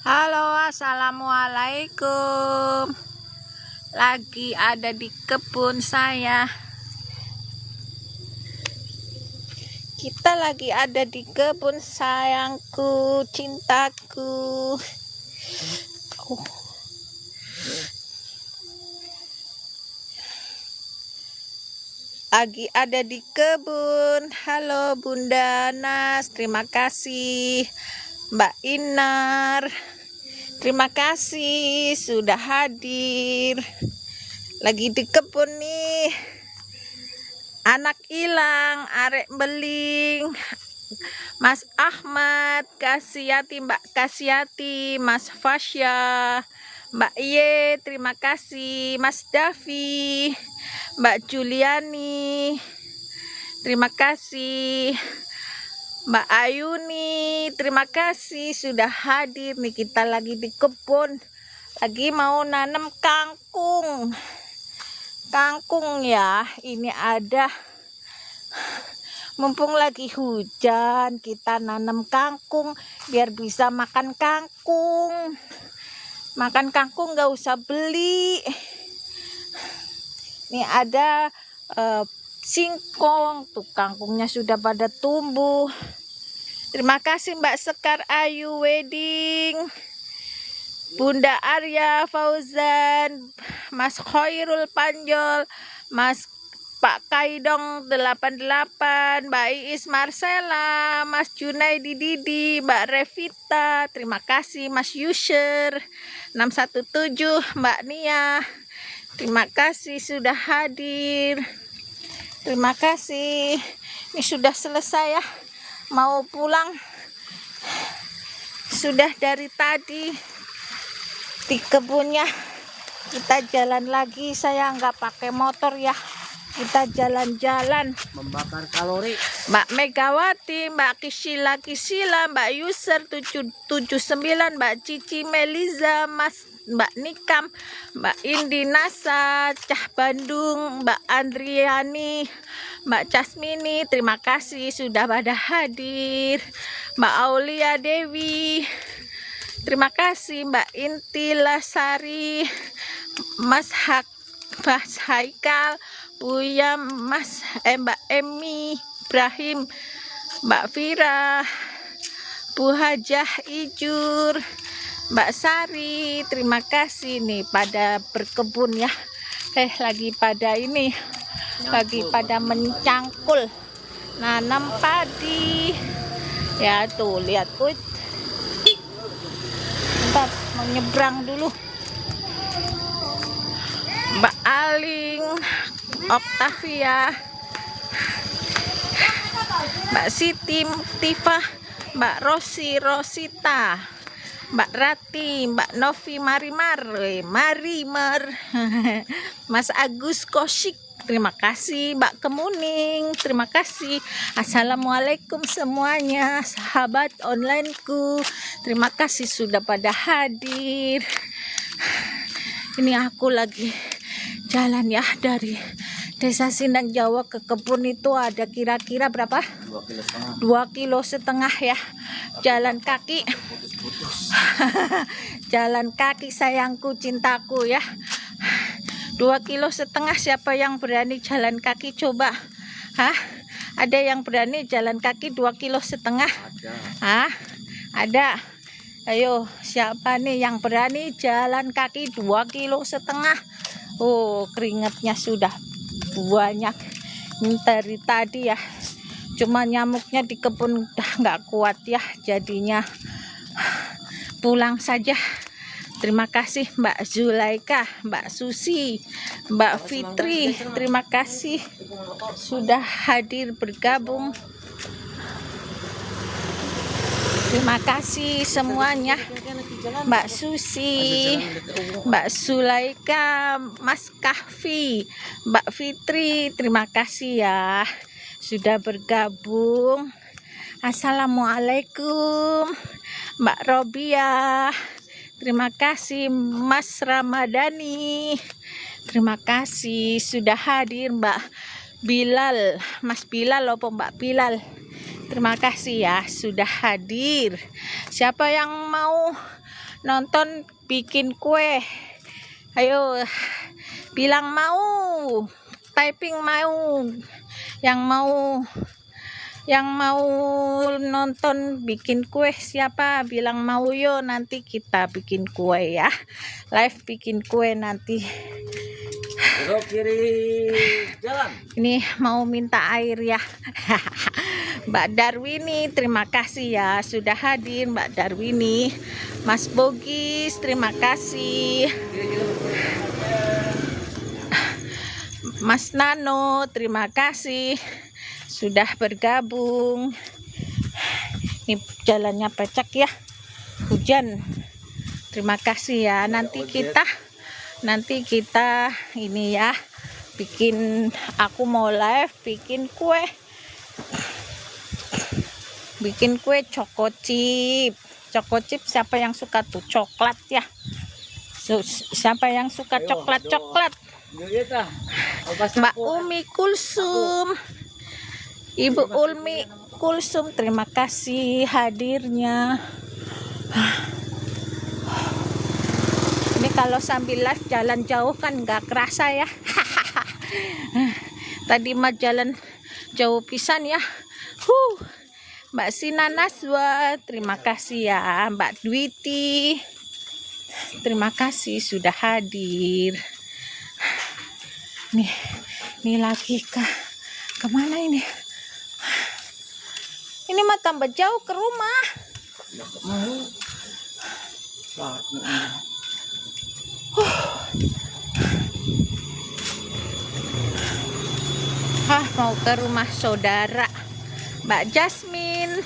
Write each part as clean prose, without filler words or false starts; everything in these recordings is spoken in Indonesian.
Halo, assalamualaikum. Lagi ada di kebun saya. Kita lagi ada di kebun sayangku, cintaku. Lagi ada di kebun. Halo Bunda Nas, terima kasih. Mbak Inar, terima kasih sudah hadir. Lagi di kebun nih. Anak hilang, arek beling, Mas Ahmad, Kasiati, Mbak Kasiati, Mas Fasya, Mbak Iye, terima kasih, Mas Davi, Mbak Juliani, terima kasih, Mbak Ayuni, terima kasih sudah hadir nih. Kita lagi di kebun, lagi mau nanam kangkung. Kangkung ya, ini ada. Mumpung lagi hujan, kita nanam kangkung biar bisa makan kangkung. Makan kangkung nggak usah beli. Ini ada singkong, tuh kangkungnya sudah pada tumbuh. Terima kasih Mbak Sekar Ayu Wedding, Bunda Arya Fauzan, Mas Khairul Panjol, Mas Pak Kaidong 88, Mbak Iis Marcella, Mas Junaidi Didi, Mbak Revita, terima kasih Mas Yusher 617, Mbak Nia, terima kasih sudah hadir. Terima kasih. Ini sudah selesai ya. Mau pulang. Sudah dari tadi di kebunnya. Kita jalan lagi. Saya nggak pakai motor ya. Kita jalan-jalan. Membakar kalori. Mbak Megawati, Mbak Kisila, Mbak User 779, Mbak Cici Meliza, Mbak Nikam, Mbak Indi Nasa, Cah Bandung, Mbak Andriani, Mbak Casmini, terima kasih sudah pada hadir. Mbak Aulia Dewi, terima kasih. Mbak Inti Lasari, Mas Haikal, Buya, Mbak Emi Ibrahim, Mbak Vira, Bu Hajah Ijur, Mbak Sari, terima kasih nih pada berkebun ya. Lagi pada ini, lagi pada mencangkul, nanam padi. Ya tuh lihat, bentar mau nyebrang dulu. Mbak Aling, Oktavia, Mbak Siti Tifa, Mbak Rosita, Mbak Rati, Mbak Novi Marimar, Mas Agus Kosik, terima kasih. Mbak Kemuning, terima kasih. Assalamualaikum semuanya, sahabat onlineku, terima kasih sudah pada hadir. Ini aku lagi jalan ya dari Desa Sindang Jawa ke kebun itu ada kira-kira berapa? 2,5 kilo ya. Jalan kaki. Jalan kaki sayangku, cintaku ya. 2,5 kilo. Siapa yang berani jalan kaki coba? Hah? Ada yang berani jalan kaki 2,5 kilo? Hah? Ada. Ayo, siapa nih yang berani jalan kaki 2,5 kilo? Oh, keringatnya sudah banyak ini dari tadi ya. Cuma nyamuknya di kebun udah nggak kuat ya, jadinya pulang saja. Terima kasih Mbak Zulaika, Mbak Susi, Mbak Fitri, terima kasih sudah hadir bergabung. Terima kasih semuanya, Mbak Susi, Mbak Zulaika, Mas Kahfi, Mbak Fitri, terima kasih ya sudah bergabung. Assalamualaikum Mbak Robia, terima kasih. Mas Ramadhani, terima kasih sudah hadir. Mbak Bilal, Mas Bilal apa Mbak Bilal, terima kasih ya sudah hadir. Siapa yang mau nonton bikin kue. Ayo, bilang mau, typing mau, yang mau nonton bikin kue siapa, bilang mau yo, nanti kita bikin kue ya, live bikin kue nanti. Belok kiri jalan. Ini mau minta air ya. Mbak Darwini, terima kasih ya sudah hadir Mbak Darwini. Mas Bogis, terima kasih. Mas Nano, terima kasih sudah bergabung. Ini jalannya becek ya, hujan. Terima kasih ya. Nanti kita ini ya, aku mau live bikin kue. Bikin kue choco chip. Choco chip siapa yang suka tuh coklat ya? Siapa yang suka coklat? Mbak Umi Kulsum. Ibu Ulmi Kulsum, terima kasih hadirnya. Ini kalau sambil live jalan jauh kan nggak kerasa ya. Tadi mah jalan jauh pisan ya. Mbak Sina Naswa, terima kasih ya. Mbak Dwiti, terima kasih sudah hadir. Nih lagi kemana ini? Ini mah tambah jauh ke rumah. Mau ke rumah saudara Mbak Jasmine.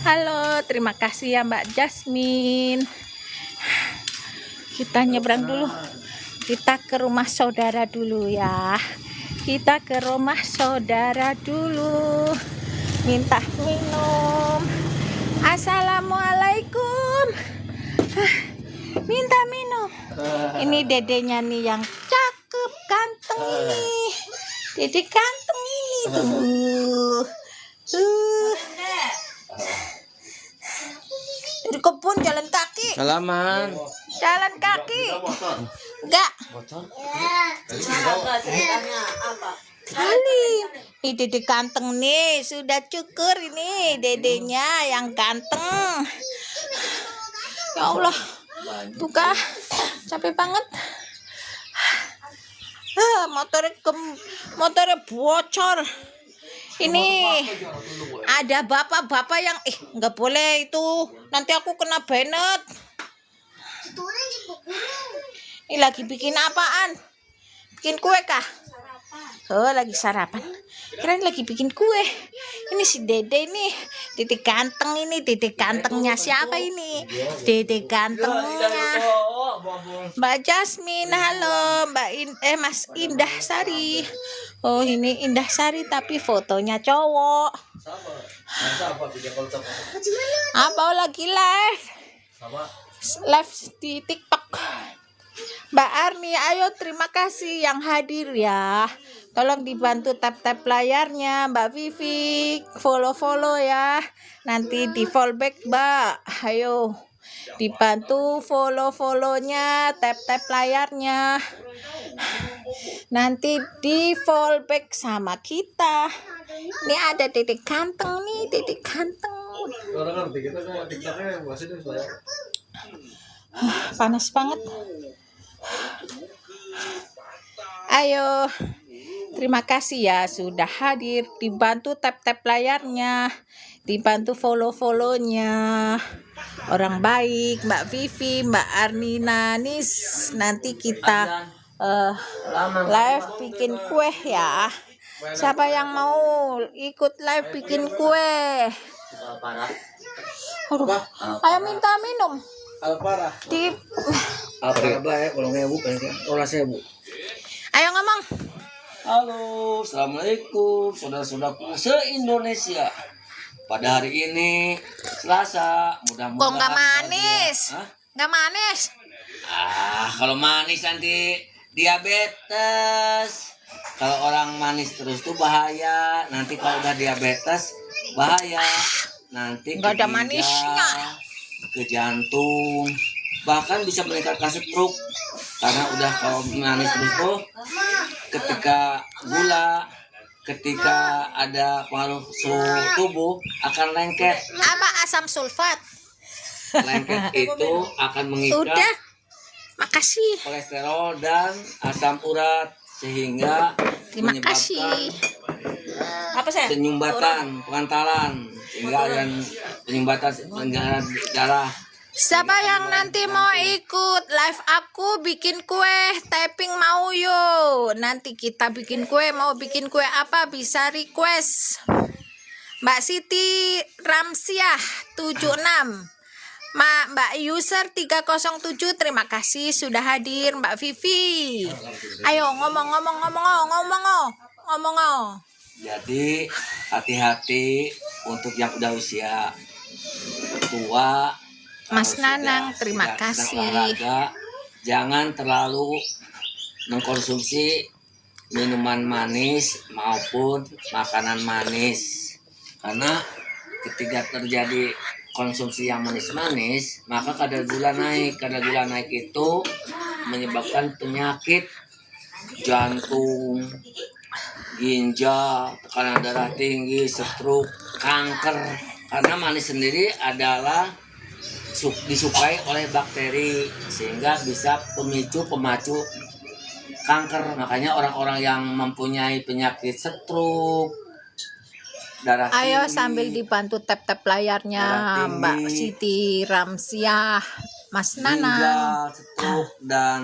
Halo, terima kasih ya Mbak Jasmine. Kita nyebrang dulu. Kita ke rumah saudara dulu ya. Kita ke rumah saudara dulu. Minta minum. Assalamualaikum. Minta minum. Ini dedenya nih yang cakep, ganteng nih. Dede ganteng ini tuh. Dari kebun jalan kaki. Salaman. Jalan kaki. Enggak. Kali. Ini dede ganteng nih, sudah cukur ini dedenya yang ganteng. Ya Allah. Tuh kah, capek banget. Motornya bocor. Ini ada bapak-bapak yang nggak boleh itu, nanti aku kena banet. Ini lagi bikin apaan? Bikin kue kah? Oh, lagi sarapan. Kirain lagi bikin kue. Ini si Dede nih, Dede ganteng ini, Dede gantengnya siapa ini? Dede gantengnya Mbak Jasmine. Halo Mas Indah Sari. Oh, ini Indah Sari tapi fotonya cowok. Apa lagi live? Live di TikTok. Mbak Arni, ayo terima kasih yang hadir ya. Tolong dibantu tap-tap layarnya. Mbak Vivi, follow ya. Nanti di fallback Mbak. Ayo dibantu follow-follownya, tap-tap layarnya. Nanti di fallback sama kita. Ini ada Dedek ganteng nih, Dedek ganteng. Panas banget. Ayo, terima kasih ya sudah hadir. Dibantu tap-tap layarnya, dibantu follow-follownya. Orang baik, Mbak Vivi, Mbak Arnina Nis. Nanti kita live bikin kue ya. Siapa yang mau ikut live bikin kue? Ayo minta minum. Ayo ngomong. Halo, assalamualaikum saudara-saudaraku se-Indonesia. Pada hari ini Selasa, mudah-mudahan. Kok nggak manis? Nggak manis? Kalau manis nanti diabetes. Kalau orang manis terus tuh bahaya. Nanti kalau udah diabetes bahaya. Nanti nggak ada manisnya. Ke jantung. bahkan bisa meningkatkan stroke karena udah kalau manis terus tuh ketika gula, ketika ada pengaruh suhu tubuh akan lengket. Apa asam sulfat? Lengket itu akan mengikat Udah, makasih. kolesterol dan asam urat sehingga Terima menyebabkan kasih. Apa saya? penyumbatan, pengantaran sehingga aliran penyumbatan aliran darah. Siapa yang nanti mau ikut live aku bikin kue, typing mau yo. Nanti kita bikin kue, mau bikin kue apa bisa request. Mbak Siti Ramsiah 76. Mbak user 307 terima kasih sudah hadir. Mbak Vivi. Ayo ngomong. Jadi hati-hati untuk yang udah usia tua. Mas kalau Nanang, sudah terima tidak sedang kasih. olahraga, jangan terlalu mengkonsumsi minuman manis maupun makanan manis. Karena ketika terjadi konsumsi yang manis-manis, maka kadar gula naik. Kadar gula naik itu menyebabkan penyakit jantung, ginjal, tekanan darah tinggi, stroke, kanker. Karena manis sendiri adalah disukai oleh bakteri sehingga bisa pemacu kanker. Makanya orang-orang yang mempunyai penyakit stroke, darah Ayo tinggi, sambil dibantu tap-tap layarnya darah tinggi, Mbak Siti Ramsiah, Mas Nanang. ginjal, stroke dan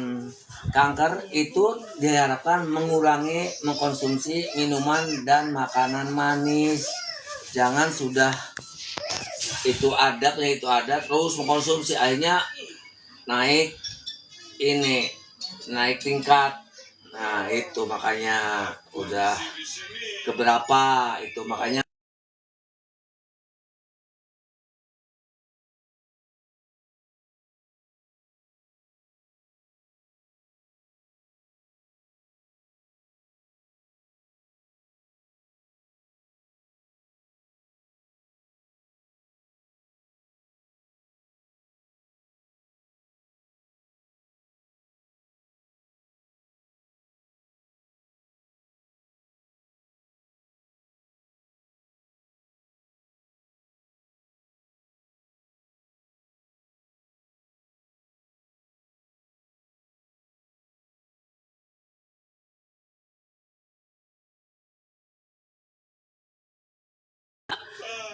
kanker itu diharapkan mengurangi mengkonsumsi minuman dan makanan manis. Jangan sudah itu ada terus mengkonsumsi, akhirnya naik tingkat. Nah itu makanya udah keberapa itu makanya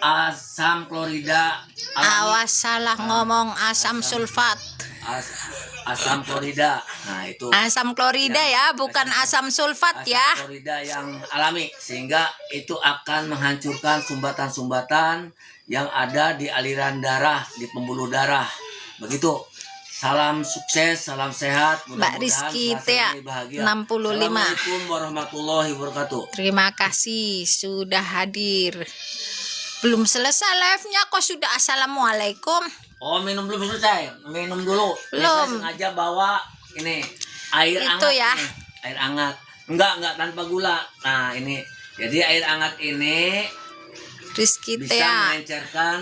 asam klorida Awas salah ngomong asam sulfat. asam klorida. Nah itu Asam klorida ya, bukan asam sulfat ya. asam klorida yang alami sehingga itu akan menghancurkan sumbatan-sumbatan yang ada di aliran darah, di pembuluh darah. Begitu. Salam sukses, salam sehat. Mbak Rizky Tia 65. Assalamualaikum warahmatullahi wabarakatuh. Terima kasih sudah hadir. Belum selesai live-nya kok sudah assalamualaikum. Oh minum belum selesai, minum dulu. Belum. Saya sengaja bawa ini air Itu hangat. ya. Nih. Air hangat. Enggak tanpa gula. Nah ini, jadi air hangat ini Rizky bisa Tia. mengencerkan.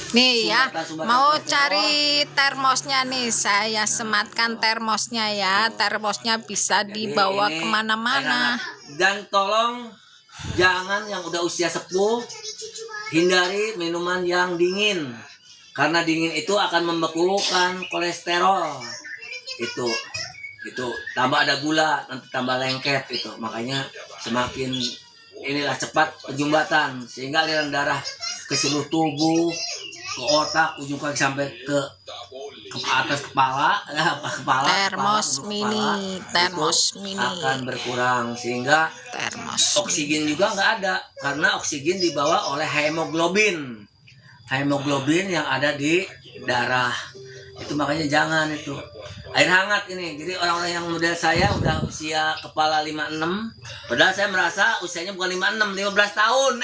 Nih ya, Sumbatan mau kolesterol. cari termosnya nih, saya sematkan termosnya ya. Termosnya bisa Jadi dibawa ini kemana-mana. air hangat. Dan tolong jangan yang udah usia sepuh hindari minuman yang dingin karena dingin itu akan membekukan kolesterol. Itu tambah ada gula nanti tambah lengket itu, makanya semakin inilah cepat penyumbatan sehingga aliran darah ke seluruh tubuh, ke otak, ujung kaki sampai ke atas kepala, Termos mini, termos itu mini. akan berkurang sehingga Termos. oksigen juga nggak ada karena oksigen dibawa oleh hemoglobin yang ada di darah. Itu makanya jangan itu air hangat ini. Jadi orang-orang yang model saya udah usia kepala 56, padahal saya merasa usianya bukan 56, 15 tahun.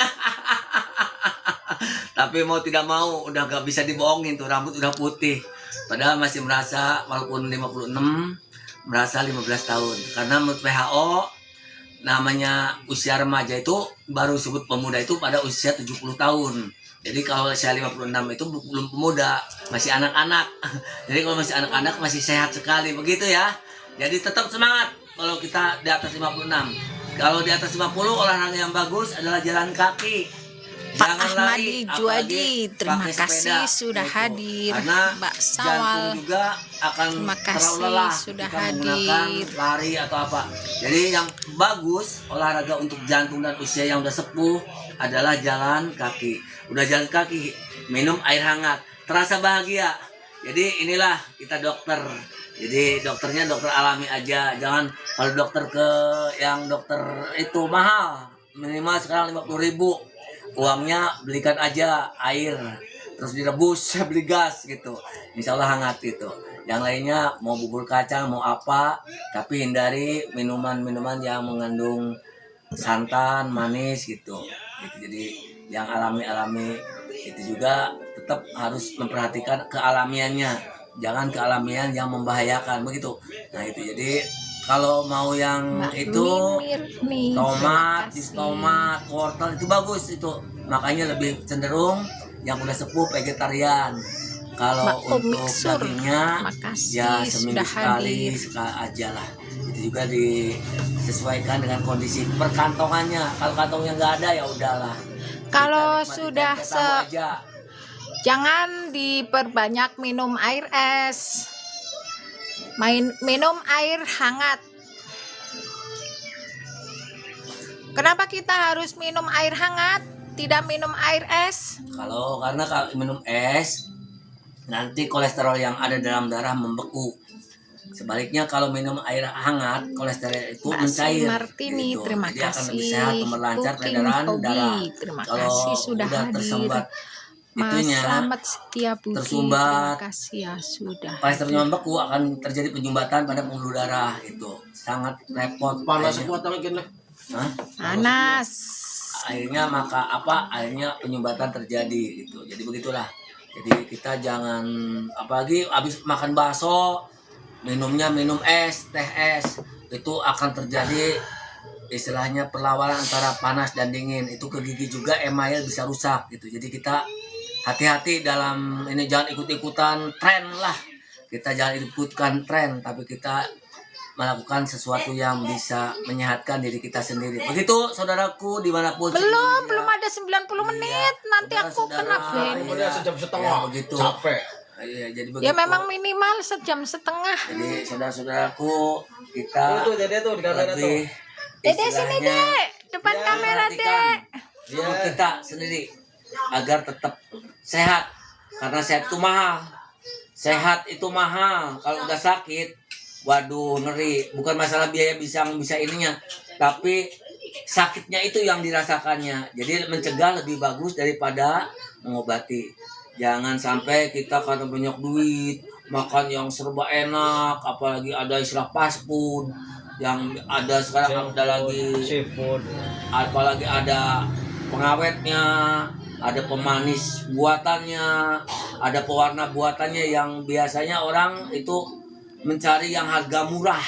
Tapi mau tidak mau udah gak bisa dibohongin tuh, rambut udah putih. Padahal masih merasa walaupun 56 merasa 15 tahun. Karena menurut WHO namanya usia remaja itu baru disebut pemuda itu pada usia 70 tahun. Jadi kalau usia 56 itu belum pemuda, masih anak-anak. Jadi kalau masih anak-anak masih sehat sekali begitu ya. Jadi tetap semangat kalau kita di atas 56. Kalau di atas 50 olahraga yang bagus adalah jalan kaki. Pak Jangan Ahmadi lari, Juadi, apalagi terima pakai kasih sepeda, sudah gitu. hadir. Karena Mbak jantung Sawal, juga akan terima terlalu kasih lelah sudah jika menggunakan hadir. lari atau apa. Jadi yang bagus olahraga untuk jantung dan usia yang udah sepuh adalah jalan kaki. Udah jalan kaki, minum air hangat, terasa bahagia. Jadi inilah kita dokter. Jadi dokternya dokter alami aja. Jangan kalau dokter yang dokter itu mahal, minimal sekarang 50.000. Uangnya belikan aja air, terus direbus beli gas gitu, insya Allah hangat gitu. Yang lainnya mau bubur kacang mau apa, tapi hindari minuman-minuman yang mengandung santan manis gitu. Jadi yang alami-alami itu juga tetap harus memperhatikan kealamiannya, jangan kealamian yang membahayakan begitu. Nah itu jadi kalau mau yang Mbak itu Mirni, tomat, terima jus kasih. tomat, wortel itu bagus itu. Makanya lebih cenderung yang udah sepuh vegetarian. Kalau Mbak untuk Omiksur, dagingnya terima kasih ya seminggu sudah sekali hadir. aja lah. Itu juga disesuaikan dengan kondisi perkantongannya. Kalau kantongnya nggak ada ya udahlah. Kalau Kita nikmati sudah tempe tahu aja. jangan diperbanyak minum air es. Minum air hangat. Kenapa kita harus minum air hangat? Tidak minum air es? Karena kalau minum es nanti kolesterol yang ada dalam darah membeku. Sebaliknya kalau minum air hangat kolesterol itu Mbak mencair. Martini, gitu. terima Jadi akan lebih kasih. sehat, melancar Cooking peredaran Hobi, darah. terima Kalau kasih sudah udah hadir. tersumbat Mas itunya, Slamet Setia Budi, tersumbat, terima kasih ya sudah kolesterolnya hadir. membeku akan terjadi penyumbatan pada pembuluh darah itu sangat repot. Panas Akhirnya- kuat lagi nih. Hah? Panas. Akhirnya penyumbatan terjadi gitu. Jadi begitulah. Jadi kita jangan apalagi habis makan bakso minumnya minum es, teh es, itu akan terjadi istilahnya perlawanan antara panas dan dingin. Itu ke gigi juga email bisa rusak gitu. Jadi kita hati-hati dalam ini, jangan ikut-ikutan tren lah. Kita jangan ikutkan tren, tapi kita melakukan sesuatu yang bisa menyehatkan diri kita sendiri. Begitu saudaraku dimanapun. Belum ada 90 menit. Nanti aku kena ban. Udah sejam setengah. Ya, begitu. Capek. Iya, jadi begitu. Ya memang minimal sejam setengah. Jadi saudara-saudaraku kita Tuh dede tuh di kamera tuh. lebih Dede sini istilahnya dek, depan Ya, kamera perhatikan dek. tubuh kita sendiri agar tetap sehat, karena sehat itu mahal. Sehat itu mahal. Kalau udah sakit, waduh ngeri. Bukan masalah biaya bisa ininya, tapi sakitnya itu yang dirasakannya. Jadi mencegah lebih bagus daripada mengobati. Jangan sampai kita karena banyak duit makan yang serba enak, apalagi ada istilah fast food yang ada sekarang, ada lagi Seafood. apalagi ada pengawetnya, ada pemanis buatannya, ada pewarna buatannya yang biasanya orang itu mencari yang harga murah,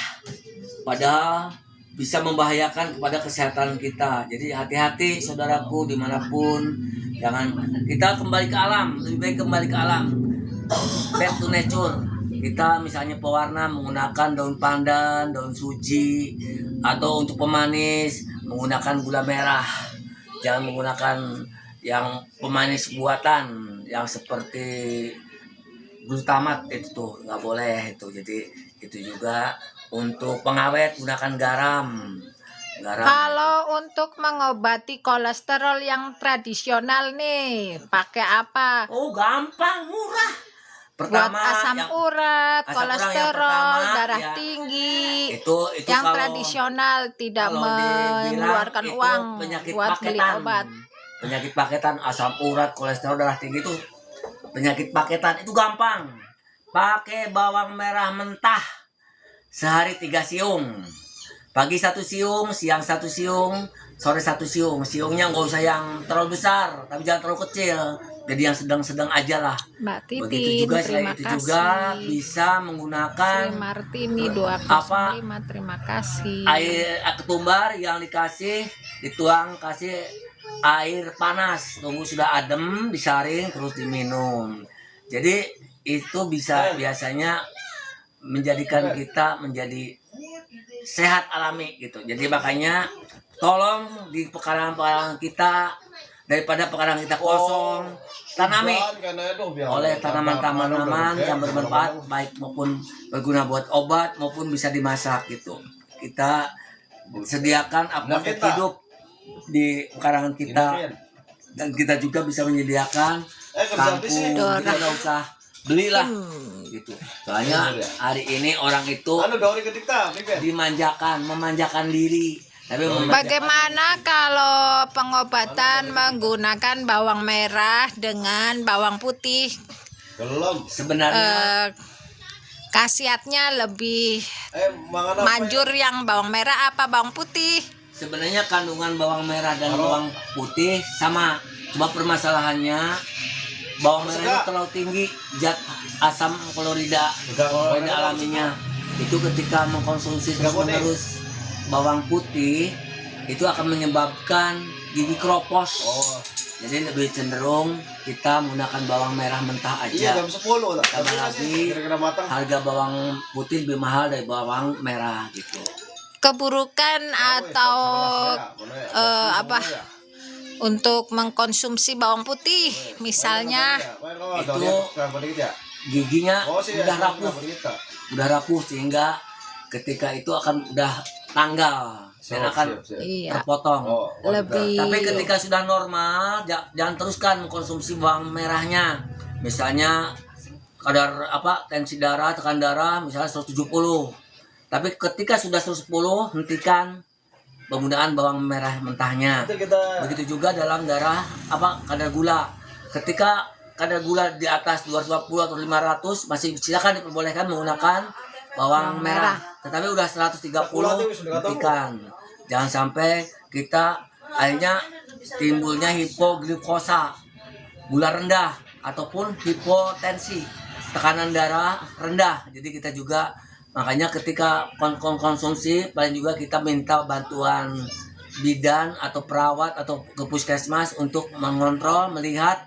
padahal bisa membahayakan kepada kesehatan kita. Jadi hati-hati saudaraku dimanapun, jangan, kita kembali ke alam, lebih baik kembali ke alam, back to nature. Kita misalnya pewarna menggunakan daun pandan, daun suji, atau untuk pemanis menggunakan gula merah. Jangan menggunakan yang pemanis buatan yang seperti glutamat, itu tuh nggak boleh itu. Jadi itu juga untuk pengawet gunakan garam. Kalau untuk mengobati kolesterol yang tradisional nih, pakai apa? Oh gampang, murah. Buat Pertama asam yang urat, asam urat yang kolesterol, pertama, darah ya, tinggi. itu Yang kalau tradisional tidak kalau dibilang mengeluarkan itu uang penyakit buat beli paketan. obat. Penyakit paketan, asam urat, kolesterol, darah tinggi itu penyakit paketan, itu gampang. Pakai bawang merah mentah sehari 3 siung. Pagi 1 siung, siang 1 siung, sore 1 siung. Siungnya nggak usah yang terlalu besar, tapi jangan terlalu kecil. Jadi yang sedang-sedang aja lah. Mbak Begitu Titin, juga selain terima itu kasih. juga bisa menggunakan Sri Martini 205, terima kasih. air ketumbar yang dikasih, dituang, kasih air panas, tunggu sudah adem, disaring terus diminum. Jadi itu bisa biasanya menjadikan kita menjadi sehat alami gitu. Jadi makanya tolong di pekarangan-pekarangan kita, daripada pekarangan kita kosong, tanami oleh tanaman-tanaman yang bermanfaat, baik maupun berguna buat obat maupun bisa dimasak gitu. Kita sediakan apotek hidup di pekarangan kita, dan kita juga bisa menyediakan kangkung. Kita nggak usah belilah gitu. Soalnya hari ini orang itu memanjakan diri. Tapi Bagaimana kalau pengobatan menggunakan bawang merah dengan bawang putih? sebenarnya Khasiatnya lebih manjur yang bawang merah apa bawang putih? sebenarnya kandungan bawang merah dan bawang putih sama, cuma permasalahannya bawang merah itu terlalu tinggi zat asam klorida alaminya. Itu ketika mengkonsumsi terus-menerus bawang putih itu akan menyebabkan gigi kropos. Jadi lebih cenderung kita menggunakan bawang merah mentah aja. Tambah lagi harga bawang putih lebih mahal dari bawang merah gitu. Keburukan atau apa untuk mengkonsumsi bawang putih, misalnya Itu giginya udah rapuh sehingga ketika itu akan udah tanggal dan akan iya terpotong. lebih Tapi ketika sudah normal, jangan teruskan mengkonsumsi bawang merahnya. Misalnya kadar tensi darah, tekan darah misalnya 170. Tapi ketika sudah 110, hentikan penggunaan bawang merah mentahnya. Begitu juga dalam darah kadar gula. Ketika kadar gula di atas 250 atau 500 masih silakan diperbolehkan menggunakan bawang merah. Tetapi udah 130, hentikan. Jangan sampai kita akhirnya timbulnya hipoglukosa, gula rendah, ataupun hipotensi, tekanan darah rendah. Jadi kita juga makanya ketika konsumsi paling juga kita minta bantuan bidan atau perawat atau ke puskesmas untuk mengontrol, melihat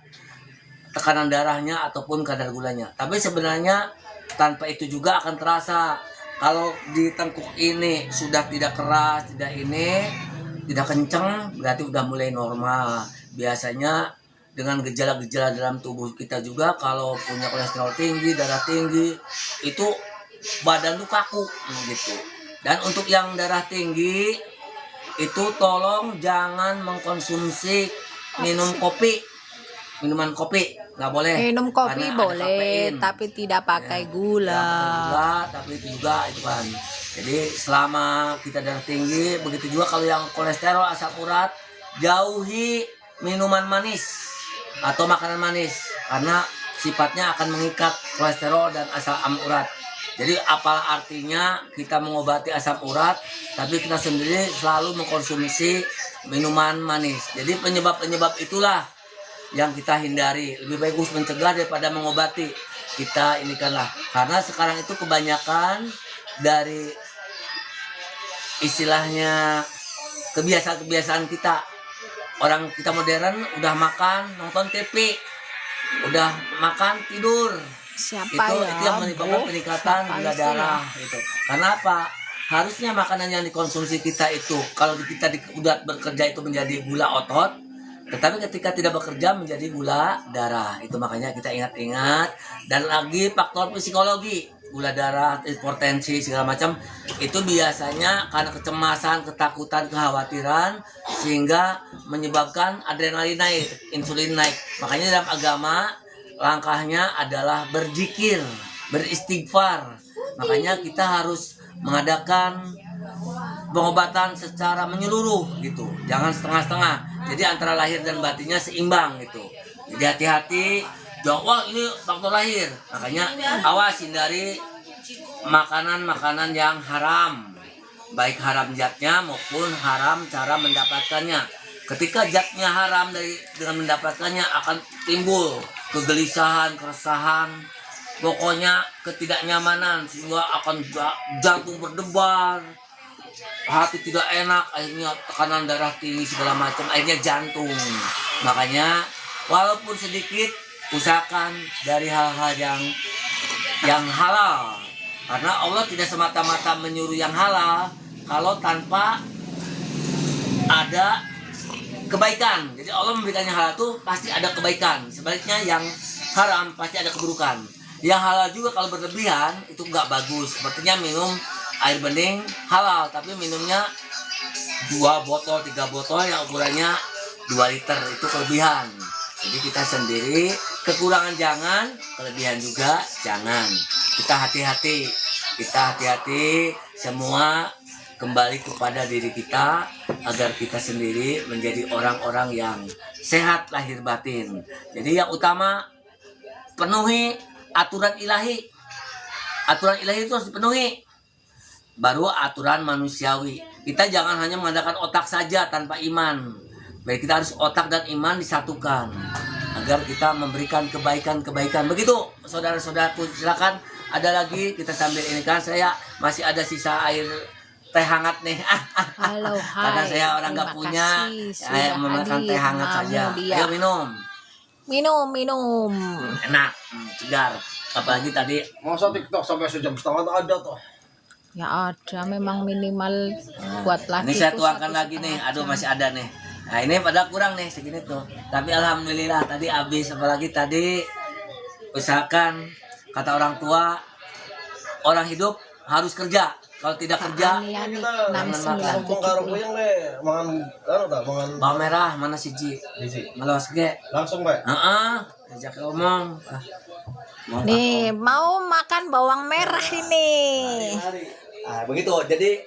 tekanan darahnya ataupun kadar gulanya. Tapi sebenarnya tanpa itu juga akan terasa. Kalau di tengkuk ini sudah tidak keras, tidak kenceng, berarti udah mulai normal. Biasanya dengan gejala-gejala dalam tubuh kita juga, kalau punya kolesterol tinggi, darah tinggi, itu badan tuh kaku gitu. Dan untuk yang darah tinggi itu tolong jangan mengkonsumsi minuman kopi, nggak boleh. minum kopi karena ada boleh kafein. tapi tidak pakai gula. Tapi itu juga itu kan. Jadi selama kita darah tinggi, begitu juga kalau yang kolesterol, asam urat, jauhi minuman manis atau makanan manis karena sifatnya akan mengikat kolesterol dan asam urat. Jadi apalah artinya kita mengobati asam urat tapi kita sendiri selalu mengkonsumsi minuman manis. Jadi penyebab-penyebab itulah yang kita hindari. Lebih bagus mencegah daripada mengobati. Kita inikanlah, karena sekarang itu kebanyakan dari istilahnya kebiasaan-kebiasaan kita. Orang kita modern udah makan, nonton TV, udah makan, tidur. Siapa Itu yang menyebabkan peningkatan gula darah gitu. Karena apa? Harusnya makanan yang dikonsumsi kita itu kalau kita udah bekerja itu menjadi gula otot, tetapi ketika tidak bekerja menjadi gula darah. Itu makanya kita ingat-ingat. Dan lagi faktor psikologi, gula darah, hipertensi segala macam itu biasanya karena kecemasan, ketakutan, kekhawatiran sehingga menyebabkan adrenalin naik, insulin naik. Makanya dalam agama langkahnya adalah berzikir, beristighfar. Makanya kita harus mengadakan pengobatan secara menyeluruh gitu, jangan setengah-setengah. Jadi antara lahir dan batinnya seimbang gitu. Jadi hati-hati, wah ini faktor lahir, makanya awas hindari makanan-makanan yang haram, baik haram zatnya maupun haram cara mendapatkannya. Ketika zatnya haram dengan mendapatkannya akan timbul kegelisahan, keresahan, pokoknya ketidaknyamanan sehingga akan jantung berdebar, hati tidak enak, akhirnya tekanan darah tinggi segala macam, akhirnya jantung. Makanya walaupun sedikit, usahakan dari hal-hal yang halal, karena Allah tidak semata-mata menyuruh yang halal kalau tanpa ada kebaikan. Jadi Allah memberikan yang halal itu pasti ada kebaikan, sebaliknya yang haram pasti ada keburukan. Yang halal juga kalau berlebihan itu nggak bagus. Sepertinya minum air bening halal, tapi minumnya 2 botol, 3 botol yang ukurannya 2 liter, itu kelebihan. Jadi kita sendiri, kekurangan jangan, kelebihan juga jangan. Kita hati-hati, semua kembali kepada diri kita agar kita sendiri menjadi orang-orang yang sehat lahir batin. Jadi yang utama, penuhi aturan ilahi. Aturan ilahi itu harus dipenuhi. Baru aturan manusiawi. Kita jangan hanya mengandalkan otak saja tanpa iman. Baik, kita harus otak dan iman disatukan agar kita memberikan kebaikan-kebaikan. Begitu, saudara-saudaraku, silakan. Ada lagi, kita sambil ini kan saya masih ada sisa air teh hangat nih. Halo, Karena hai. saya orang nggak Terima punya, kasih saya sudah memakan hadir. teh hangat saja. Dia. Ayo minum. Minum. Enak, segar. Apalagi tadi Masa TikTok sampai sejam setengah tak ada tuh. Ya ada, memang minimal buat laki. ini saya tuh tuangkan 1,5 lagi nih. Aduh, jam. masih ada nih. Nah, ini pada kurang nih segini tuh. Tapi alhamdulillah tadi habis. Apalagi tadi usahakan, kata orang tua, orang hidup harus kerja. Kalau tidak kerja, Yani, jangan makan. Ngomong karo kuyang deh, mangan mangan Bawang merah mana siji? biji. Melos ge. Langsung, Pak. Heeh, ajak ngomong. Mau Nih, mau makan bawang merah ini. begitu. Jadi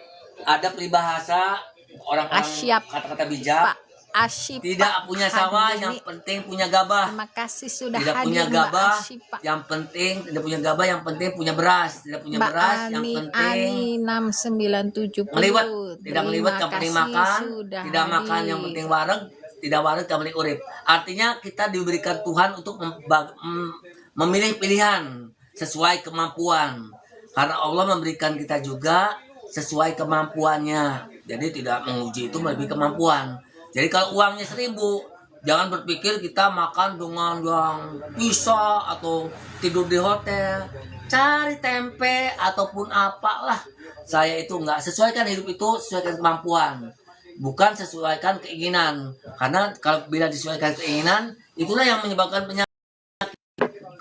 ada peribahasa orang-orang Asyap, kata-kata bijak. Pak Asyip. Tidak punya sawah, yang penting punya gabah. Terima kasih sudah Tidak hadir punya Mbak gabah, Asyip, Pak. yang penting tidak punya gabah, yang penting punya beras. Tidak punya Mbak beras, yang Ani penting 6970. ngeliwat. Tidak ngeliwat, yang penting Terima makan. kasih sudah Tidak makan, hadir. yang penting wareg. Tidak wareg, yang penting urip. Artinya kita diberikan Tuhan untuk memilih pilihan sesuai kemampuan. Karena Allah memberikan kita juga sesuai kemampuannya. Jadi tidak menguji itu melebihi kemampuan. Jadi kalau uangnya 1.000, jangan berpikir kita makan dengan yang bisa atau tidur di hotel, cari tempe ataupun apalah. Saya itu enggak. Sesuaikan hidup itu sesuaikan kemampuan, bukan sesuaikan keinginan. Karena kalau bila disesuaikan keinginan, itulah yang menyebabkan penyakit.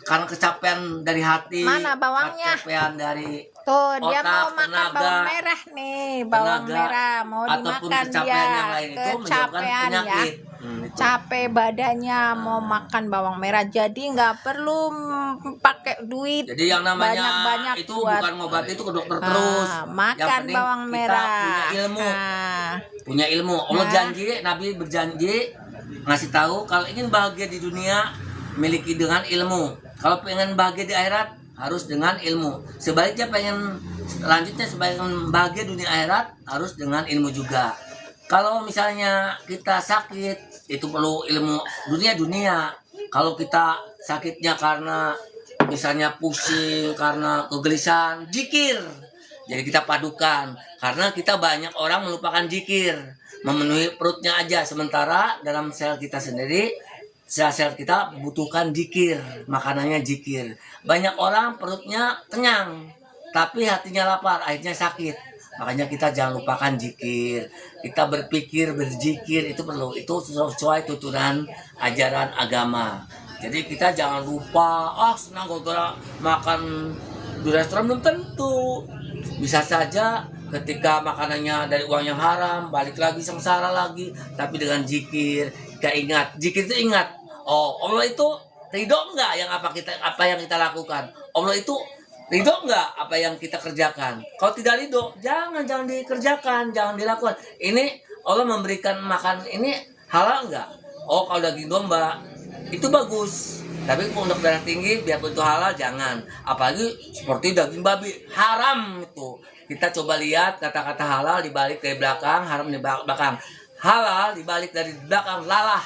Karena kecapean dari hati, Mana bawangnya? kecapean dari Tuh, dia otak, mau makan tenaga, bawang merah nih, bawang tenaga, merah mau ataupun dimakan kecapean dia. yang lain itu menyebabkan Kecapean ya. penyakit. Itu. Capek badannya mau makan bawang merah, jadi nggak perlu pakai duit. Jadi yang namanya banyak-banyak itu buat bukan ngobat itu ke dokter terus. Yang makan penting bawang kita merah. punya ilmu. Punya ilmu. Allah Nah. janji, Nabi berjanji ngasih tahu kalau ingin bahagia di dunia miliki dengan ilmu. Kalau pengen bahagia di akhirat harus dengan ilmu. Sebaliknya selanjutnya sebaliknya bahagia dunia akhirat harus dengan ilmu juga. Kalau misalnya kita sakit itu perlu ilmu dunia. Kalau kita sakitnya karena misalnya pusing, karena kegelisahan, zikir. Jadi kita padukan, karena kita banyak orang melupakan zikir, memenuhi perutnya aja, sementara dalam sel kita sendiri, sel-sel kita membutuhkan zikir, makanannya zikir. Banyak orang perutnya kenyang, tapi hatinya lapar, akhirnya sakit. Makanya kita jangan lupakan zikir. Kita berpikir, berzikir itu perlu. Itu sesuai tuturan ajaran agama. Jadi kita jangan lupa, senang gara-gara makan di restoran, belum tentu. Bisa saja ketika makanannya dari uang yang haram, balik lagi sengsara lagi. Tapi dengan zikir, kita ingat. Zikir itu ingat. Oh, Allah itu ridho enggak apa yang kita lakukan? Allah itu ridho enggak apa yang kita kerjakan? Kalau tidak ridho, jangan dikerjakan, jangan dilakukan. Ini Allah memberikan makan ini halal enggak? Oh, kalau daging domba itu bagus. Tapi untuk darah tinggi biarpun itu halal jangan. Apalagi seperti daging babi, haram itu. Kita coba lihat kata-kata halal dibalik dari belakang, haram di belakang. Halal dibalik dari belakang, lalah.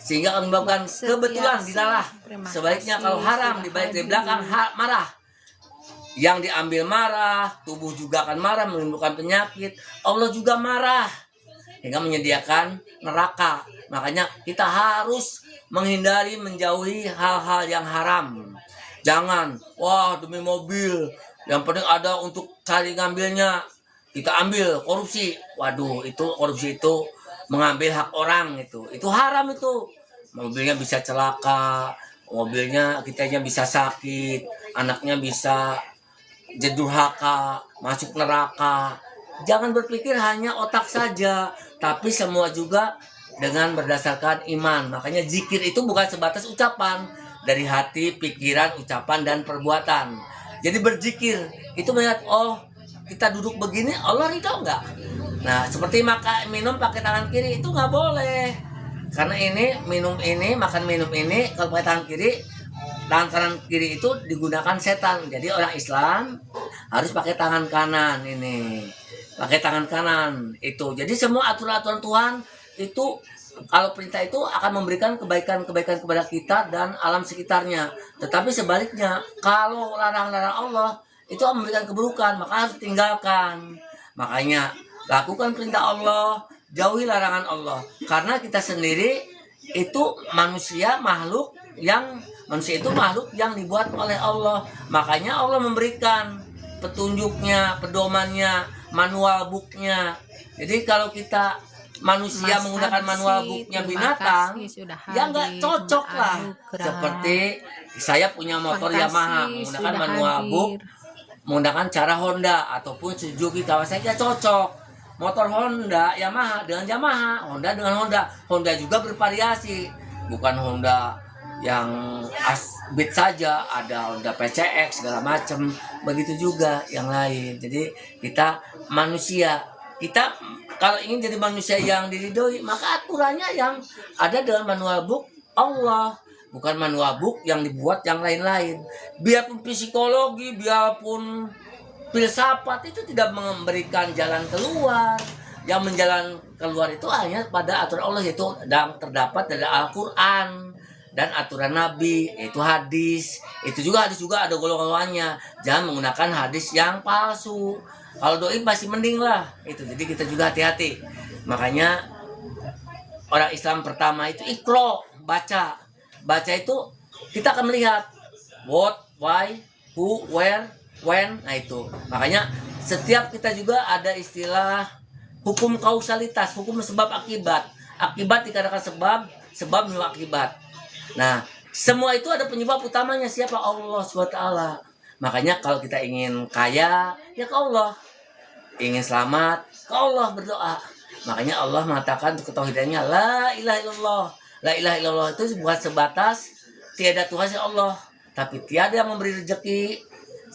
Sehingga akan menyebabkan kebetulan dilalah. Sebaliknya kalau haram dibalik dari belakang, marah. yang diambil marah, tubuh juga akan marah, menimbulkan penyakit. Allah juga marah hingga menyediakan neraka. Makanya kita harus menghindari, menjauhi hal-hal yang haram. Jangan, wah demi mobil, yang penting ada untuk cari ngambilnya, kita ambil korupsi. Waduh, itu korupsi itu mengambil hak orang, itu haram itu. Mobilnya bisa celaka, mobilnya kitanya bisa sakit, anaknya bisa jadi durhaka, masuk neraka. Jangan berpikir hanya otak saja, tapi semua juga dengan berdasarkan iman. Makanya zikir itu bukan sebatas ucapan, dari hati, pikiran, ucapan, dan perbuatan. Jadi berzikir itu melihat, oh kita duduk begini, Allah ridho enggak? Nah, seperti minum pakai tangan kiri itu nggak boleh. Karena ini, minum ini, makan minum ini, kalau pakai tangan kiri, tangan kanan kiri itu digunakan setan. Jadi orang Islam harus pakai tangan kanan ini. Pakai tangan kanan itu. Jadi semua aturan-aturan Tuhan itu, kalau perintah itu akan memberikan kebaikan-kebaikan kepada kita dan alam sekitarnya. Tetapi sebaliknya, kalau larang-larang Allah itu akan memberikan keburukan, maka harus tinggalkan. Makanya lakukan perintah Allah, jauhi larangan Allah. Karena kita sendiri itu manusia itu makhluk yang dibuat oleh Allah. Makanya Allah memberikan petunjuknya, pedomannya, manual booknya. Jadi kalau kita manusia menggunakan manual booknya binatang, ya nggak cocok lah. Seperti saya punya motor Yamaha, menggunakan manual book, menggunakan cara Honda ataupun Suzuki Kawasaki, ya cocok. Motor Honda Yamaha dengan Yamaha, Honda dengan Honda. Honda juga bervariasi, bukan Honda yang beat saja, ada Honda PCX segala macam, begitu juga yang lain. Jadi kita manusia, kita kalau ingin jadi manusia yang diridhoi, maka aturannya yang ada dalam manual book Allah, bukan manual book yang dibuat yang lain-lain. Biarpun psikologi, biarpun filsafat itu tidak memberikan jalan keluar. Yang menjalan keluar itu hanya pada aturan Allah, yaitu yang terdapat dari Al-Quran dan aturan Nabi, yaitu hadis. Itu juga hadis juga ada golongannya. Jangan menggunakan hadis yang palsu. Kalau doi masih mending lah itu. Jadi kita juga hati-hati. Makanya orang Islam pertama itu iqra, baca. Baca itu kita akan melihat what, why, who, where, when. Nah itu. Makanya setiap kita juga ada istilah hukum kausalitas, hukum sebab akibat. Akibat dikarenakan sebab, sebab menyebabkan akibat. Nah, semua itu ada penyebab utamanya, siapa? Allah SWT. Makanya kalau kita ingin kaya, ya ke Allah. Ingin selamat, ke Allah berdoa. Makanya Allah mengatakan untuk ketauhidannya, la ilaha illallah. La ilaha illallah itu bukan sebatas tiada Tuhan selain Allah, tapi tiada yang memberi rezeki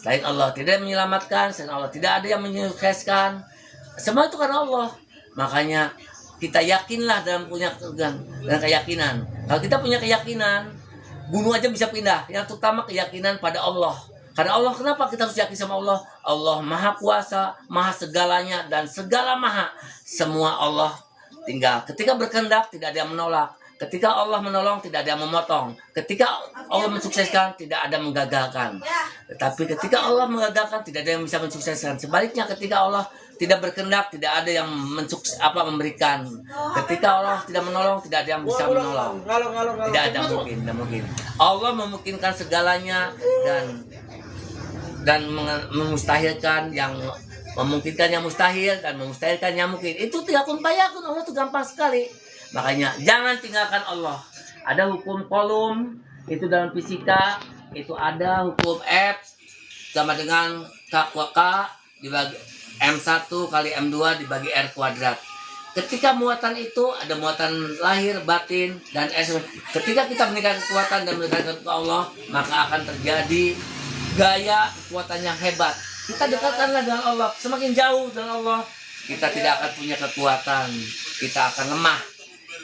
selain Allah, tidak yang menyelamatkan selain Allah, tidak ada yang menyukseskan. Semua itu karena Allah. Makanya kita yakinlah dalam punya dan keyakinan. Kalau kita punya keyakinan, gunung aja bisa pindah. Yang terutama keyakinan pada Allah. Karena Allah, kenapa kita harus yakin sama Allah? Allah maha kuasa, maha segalanya, dan segala maha. Semua Allah tinggal. Ketika berkehendak, tidak ada yang menolak. Ketika Allah menolong, tidak ada yang memotong. Ketika Allah mensukseskan, tidak ada yang menggagalkan. Tetapi ketika Allah menggagalkan, tidak ada yang bisa mensukseskan. Sebaliknya, ketika Allah tidak berkehendak, tidak ada yang memberikan. Ketika Allah tidak menolong, tidak ada yang bisa menolong. Tidak ada, mungkin. Allah memungkinkan segalanya dan memustahilkan yang memungkinkan yang mustahil dan memustahilkan yang mungkin. Itu tidak kun payakun. Allah itu gampang sekali. Makanya jangan tinggalkan Allah. Ada hukum kolom itu dalam fisika, itu ada hukum F sama dengan K dibagi M1 kali M2 dibagi R kuadrat. Ketika muatan itu ada muatan lahir, batin, dan S. Ketika kita meningkatkan kekuatan dan mendekatkan ke Allah, maka akan terjadi gaya kekuatan yang hebat. Kita dekatkanlah dengan Allah. Semakin jauh dengan Allah, kita tidak akan punya kekuatan. Kita akan lemah.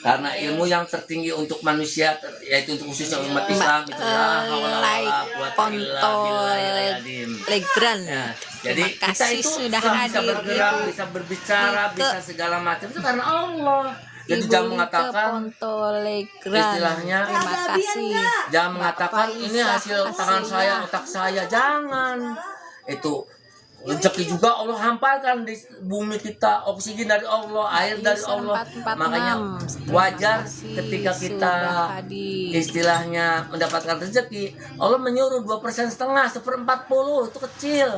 Karena ilmu yang tertinggi untuk manusia, yaitu untuk khususnya umat Islam, itu jadi kita itu sudah bisa bergerak, bisa berbicara, bisa segala macam itu karena Allah. Jadi jangan mengatakan istilahnya, terima kasih. Jangan mengatakan ini hasil tangan saya, otak saya. Jangan. itu rezeki juga Allah hamparkan di bumi kita, oksigen dari Allah, air dari User Allah. 446. Makanya Terima wajar kasih ketika kita sudah hadir. istilahnya mendapatkan rezeki, Allah menyuruh 2,5%, 1/40 itu kecil.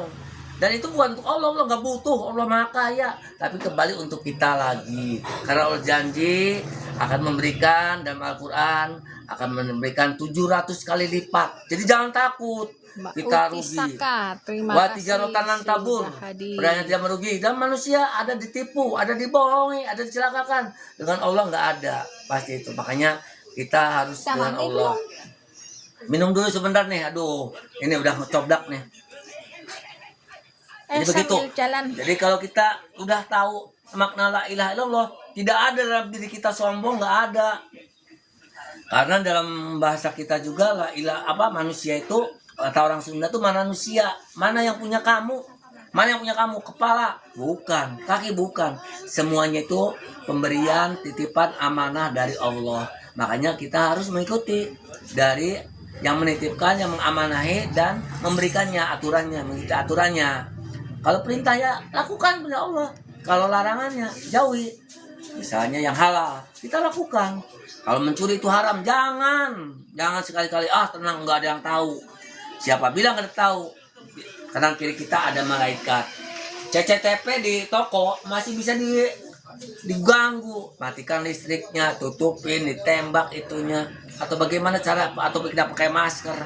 Dan itu bukan untuk Allah nggak butuh, Allah maha kaya. Tapi kembali untuk kita lagi. Karena Allah janji akan memberikan dalam Al-Quran, akan memberikan 700 kali lipat. Jadi jangan takut Mbak kita Uti rugi. Saka, terima Wa kasih 3 rotanan tabur, sudah hadir. berani tidak merugi. Dan manusia ada ditipu, ada dibohongi, ada dicelakakan. Dengan Allah nggak ada pasti itu. Makanya kita harus Sama dengan nih Allah. Minum dulu sebentar nih. Aduh, ini udah ngecobdak nih. Jadi begitu. Sambil jalan. Jadi kalau kita udah tahu makna la ilaha illallah, tidak ada dalam diri kita sombong, nggak ada. Karena dalam bahasa kita juga la ilaha manusia itu, kata orang Sunda tuh manusia. Mana yang punya kamu? Mana yang punya kamu? Kepala? Bukan. Kaki? Bukan. Semuanya itu pemberian, titipan, amanah dari Allah. Makanya kita harus mengikuti dari yang menitipkan, yang mengamanahi, dan memberikannya, aturannya, mengikuti aturannya. Kalau perintah ya lakukan punya Allah. Kalau larangannya jauhi. Misalnya yang halal kita lakukan. Kalau mencuri itu haram, jangan sekali-kali tenang nggak ada yang tahu. Siapa bilang nggak ada tahu? Kanan kiri kita ada malaikat. CCTV di toko masih bisa diganggu, matikan listriknya, tutupin, ditembak itunya, atau bagaimana cara, atau kita pakai masker.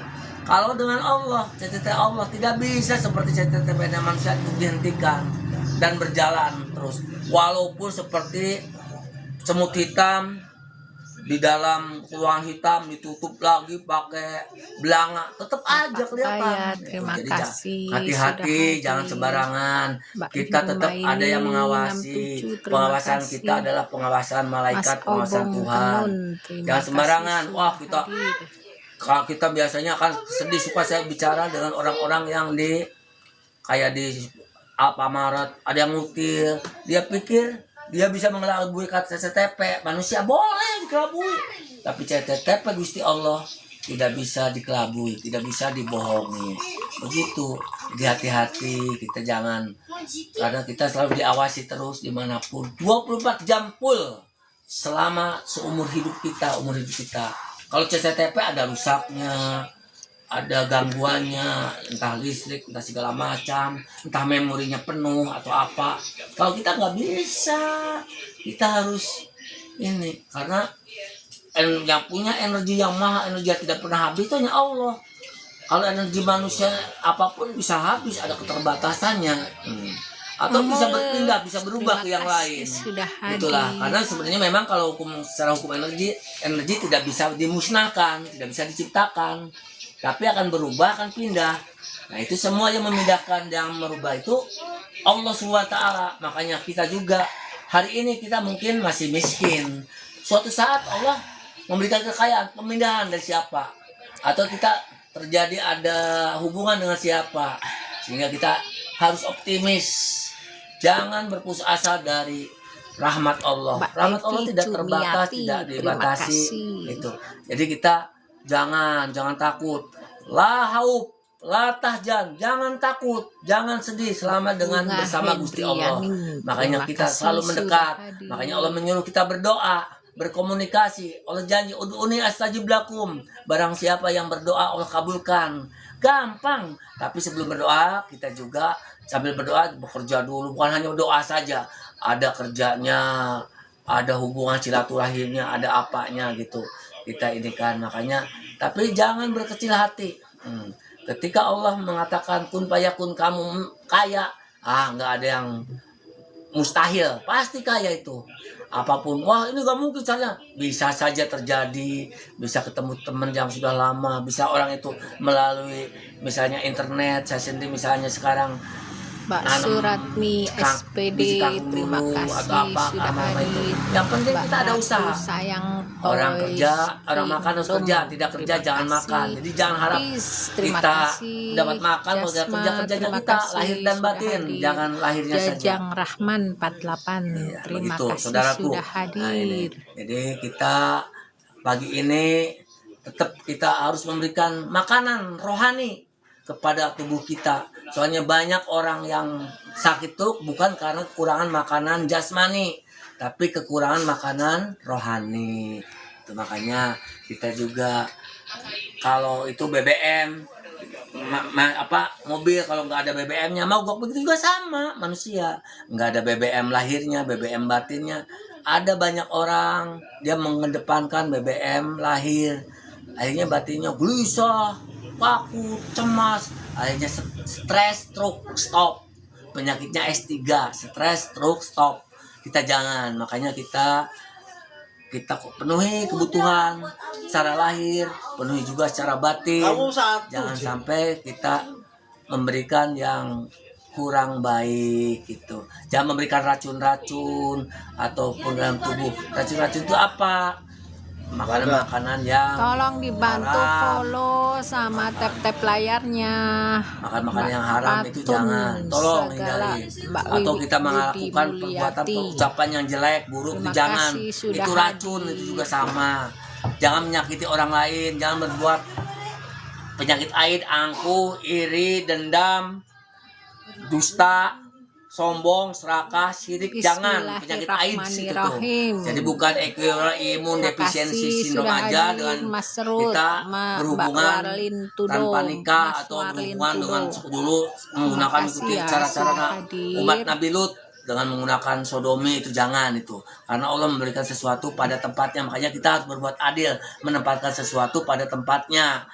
Kalau dengan Allah, CCTV Allah tidak bisa seperti CCTV manusia itu dihentikan dan berjalan terus. Walaupun seperti semut hitam di dalam ruang hitam ditutup lagi pakai belanga, tetap aja kelihatan. Terima Jadi kasih. hati-hati, jangan sembarangan. Mbak Kita tetap ada yang mengawasi. 67, terima Pengawasan kasih. kita adalah pengawasan malaikat, Mas pengawasan Obong Tuhan. Tenun, terima Jangan sembarangan. kasih Wah, sudah kita hadir. kalau kita biasanya akan sedih, suka saya bicara dengan orang-orang yang kayak di Alfamaret, ada yang ngutil, dia pikir dia bisa mengelabui kata CCTV. Manusia boleh dikelabui, tapi CCTV Gusti Allah tidak bisa dikelabui, tidak bisa dibohongi. Begitu. Jadi hati-hati, kita jangan, karena kita selalu diawasi terus dimanapun, 24 jam full selama seumur hidup kita, Kalau CCTV ada rusaknya, ada gangguannya, entah listrik, entah segala macam, entah memorinya penuh atau apa. Kalau kita nggak bisa, kita harus ini, karena yang punya energi yang maha, energi yang tidak pernah habis itu hanya Allah. Kalau energi manusia apapun bisa habis, ada keterbatasannya. Atau bisa berpindah, bisa berubah ke yang lain. Itulah, karena sebenarnya memang kalau secara hukum energi tidak bisa dimusnahkan, tidak bisa diciptakan, tapi akan berubah, akan pindah. Nah itu semua yang memindahkan, yang merubah itu Allah SWT. Makanya kita juga hari ini kita mungkin masih miskin, suatu saat Allah memberikan kekayaan, pemindahan dari siapa, atau kita terjadi ada hubungan dengan siapa, sehingga kita harus optimis. Jangan berputus asa dari rahmat Allah. Rahmat Allah tidak terbatas, tidak dibatasi. Itu. Jadi kita jangan takut. La haub, la tahzan, jangan takut, jangan sedih selama dengan bersama Gusti Allah. Makanya kita selalu mendekat. Makanya Allah menyuruh kita berdoa, berkomunikasi. Allah janji, ud'uni astajib lakum. Barang siapa yang berdoa Allah kabulkan. Gampang. Tapi sebelum berdoa kita juga sambil berdoa bekerja dulu, bukan hanya doa saja, ada kerjanya, ada hubungan silaturahimnya, ada apanya gitu. Kita ini kan, makanya, tapi jangan berkecil hati. Ketika Allah mengatakan kun fayakun, kamu kaya, nggak ada yang mustahil, pasti kaya itu. Apapun, wah ini gak mungkin caranya, bisa saja terjadi. Bisa ketemu teman yang sudah lama, bisa orang itu melalui misalnya internet. Saya sendiri misalnya sekarang Mbak Suratmi SPD, terima kasih sudah hadir. Yang penting kita ada usaha. Orang kerja, orang makan harus kerja, tidak kerja jangan makan. Jadi jangan harap kita dapat makan, kerja-kerjanya kita lahir dan batin, jangan lahirnya saja. Jajang Rahman 48, terima kasih saudaraku. sudah hadir. Jadi kita pagi ini tetap kita harus memberikan makanan rohani. kepada tubuh kita. Soalnya banyak orang yang sakit tuh bukan karena kekurangan makanan jasmani, tapi kekurangan makanan rohani. Itu makanya kita juga kalau itu BBM mobil kalau nggak ada BBM-nya mogok, begitu juga sama manusia, nggak ada BBM lahirnya, BBM batinnya. Ada banyak orang dia mengedepankan BBM lahir, akhirnya batinnya gelisah, takut, cemas, akhirnya stres, stroke, stop. Penyakitnya S3, stres, stroke, stop. Kita jangan, makanya kita penuhi kebutuhan secara lahir, penuhi juga secara batin. Jangan sampai kita memberikan yang kurang baik gitu. Jangan memberikan racun-racun ataupun dalam tubuh. Racun-racun itu apa? Makanan-makanan yang Tolong dibantu haram. follow sama tap-tap layarnya. Makan makanan yang haram itu jangan. Tolong hindari. Atau kita melakukan perbuatan ucapan yang jelek, buruk itu jangan. Itu racun, itu juga sama. Jangan menyakiti orang lain, jangan berbuat penyakit aid, angkuh, iri, dendam, dusta, sombong, serakah, syirik, jangan. Penyakit AIDS itu tuh. Jadi bukan imun defisiensi sindrom aja dengan kita berhubungan tanpa nikah atau berhubungan dengan dulu menggunakan ikuti cara-cara umat Nabi Lut dengan menggunakan sodomi, itu jangan itu. Karena Allah memberikan sesuatu pada tempatnya, makanya kita harus berbuat adil, menempatkan sesuatu pada tempatnya.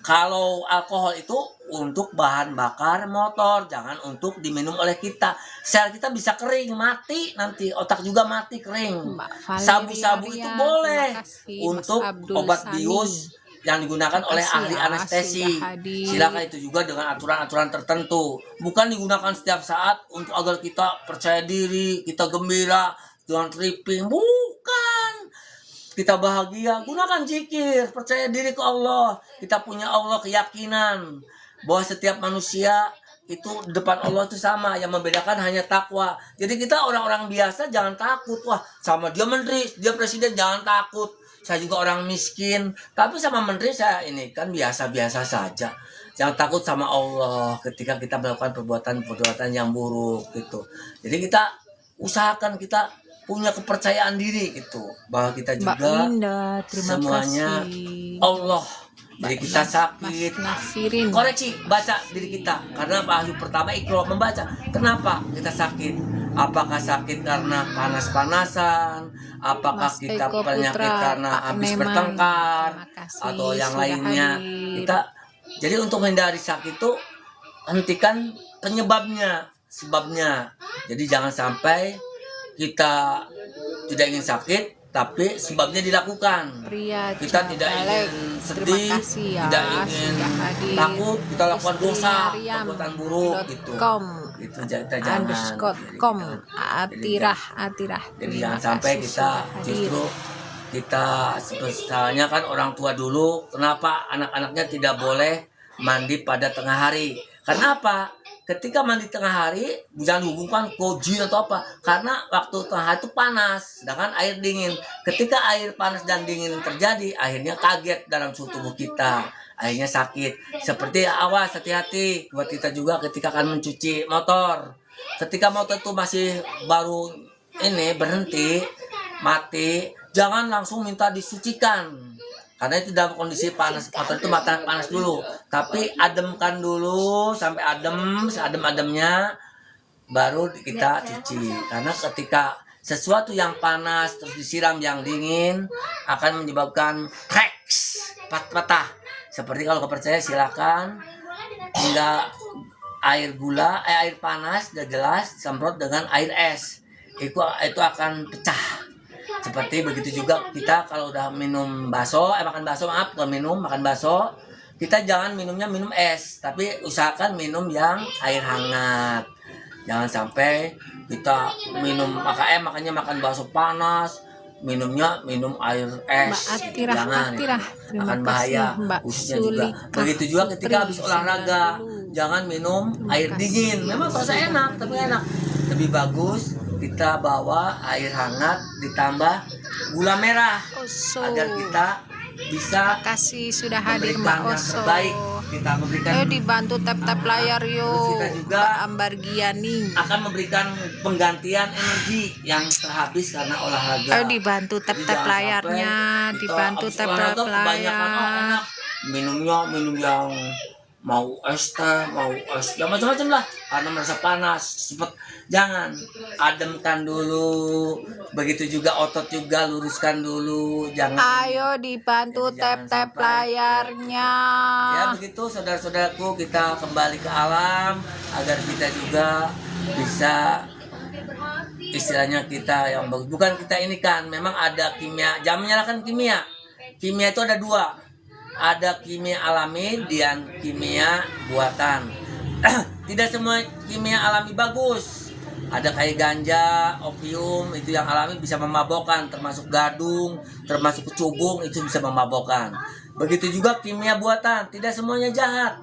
Kalau alkohol itu untuk bahan bakar motor, jangan untuk diminum oleh kita. Sel kita bisa kering, mati nanti, otak juga mati kering. Sabu-sabu itu boleh untuk obat bius yang digunakan oleh ahli anestesi. Silakan itu juga dengan aturan-aturan tertentu. Bukan digunakan setiap saat untuk agar kita percaya diri, kita gembira dengan tripping. Bukan. Kita bahagia, gunakan zikir, percaya diri ke Allah. Kita punya Allah, keyakinan bahwa setiap manusia itu depan Allah itu sama, yang membedakan hanya takwa. Jadi kita orang-orang biasa jangan takut. Wah, sama dia menteri, dia presiden, jangan takut. Saya juga orang miskin, tapi sama menteri saya ini kan biasa-biasa saja. Jangan takut sama Allah ketika kita melakukan perbuatan-perbuatan yang buruk gitu. Jadi kita usahakan kita punya kepercayaan diri gitu, bahwa kita juga semuanya Allah. Jadi kita sakit, koreksi, baca diri kita. Karena wahyu pertama Iqra, membaca. Kenapa kita sakit? Apakah sakit karena panas-panasan? Apakah kita penyakit karena habis bertengkar? Atau yang lainnya? Jadi untuk menghindari sakit itu, hentikan penyebabnya, sebabnya. Jadi jangan sampai kita tidak ingin sakit, tapi sebabnya dilakukan. Kita tidak ingin sedih, tidak ingin takut, kita lakukan dosa, perbuatan buruk gitu. Itu kita jangan. Jadi jangan sampai kita justru kita misalnya kan orang tua dulu, kenapa anak-anaknya tidak boleh mandi pada tengah hari? Kenapa? Ketika mandi tengah hari, jangan hubungkan jin atau apa. Karena waktu tengah hari itu panas, sedangkan air dingin. Ketika air panas dan dingin terjadi, akhirnya kaget dalam suhu tubuh kita. Akhirnya sakit. Seperti awas, hati-hati. Buat kita juga ketika akan mencuci motor. Ketika motor itu masih baru berhenti, mati, jangan langsung minta disucikan. Karena itu dalam kondisi panas, motor itu panas dulu. Tapi ademkan dulu sampai seadem-ademnya, baru kita cuci. Karena ketika sesuatu yang panas terus disiram yang dingin akan menyebabkan cracks, patah. Seperti kalau kepercayaan silakan hingga air panas dan gelas disemprot dengan air es. Itu akan pecah. Seperti begitu juga kita kalau udah minum makan bakso, kita jangan minum es, tapi usahakan minum yang air hangat. Jangan sampai kita makannya makan bakso panas, minum air es. Jangan, akan bahaya, khususnya juga. Begitu juga ketika habis olahraga, jangan minum air dingin. Memang terasa enak, tapi enak. Lebih bagus kita bawa air hangat ditambah gula merah agar kita bisa Kasih sudah hadir Mbak memberikan yang Oso. terbaik. Kita memberikan Ayo dibantu tap-tap layar Terus yuk. kita juga Mbak Ambar Giani. akan memberikan penggantian energi yang terhabis karena olahraga. Ayo dibantu Jadi tap-tap jangan layarnya, sampai kita dibantu habis tap-tap olahraga kebanyakan, oh, layar. enak. Minum yang mau es teh, mau es, ya macam-macam lah, karena merasa panas. Jangan, ademkan dulu. Begitu juga otot juga, luruskan dulu. Jangan. Ayo dibantu Jadi jangan tap-tap sampai- layarnya. Ya begitu saudara-saudaraku, kita kembali ke alam agar kita juga bisa istilahnya kita yang bagus. Bukan kita ini kan, memang ada kimia, jangan menyalahkan kimia. Kimia itu ada dua, ada kimia alami dan kimia buatan. Tidak semua kimia alami bagus. Ada kayak ganja, opium, itu yang alami bisa memabokkan, termasuk gadung, termasuk kecubung, itu bisa memabokkan. Begitu juga kimia buatan, tidak semuanya jahat.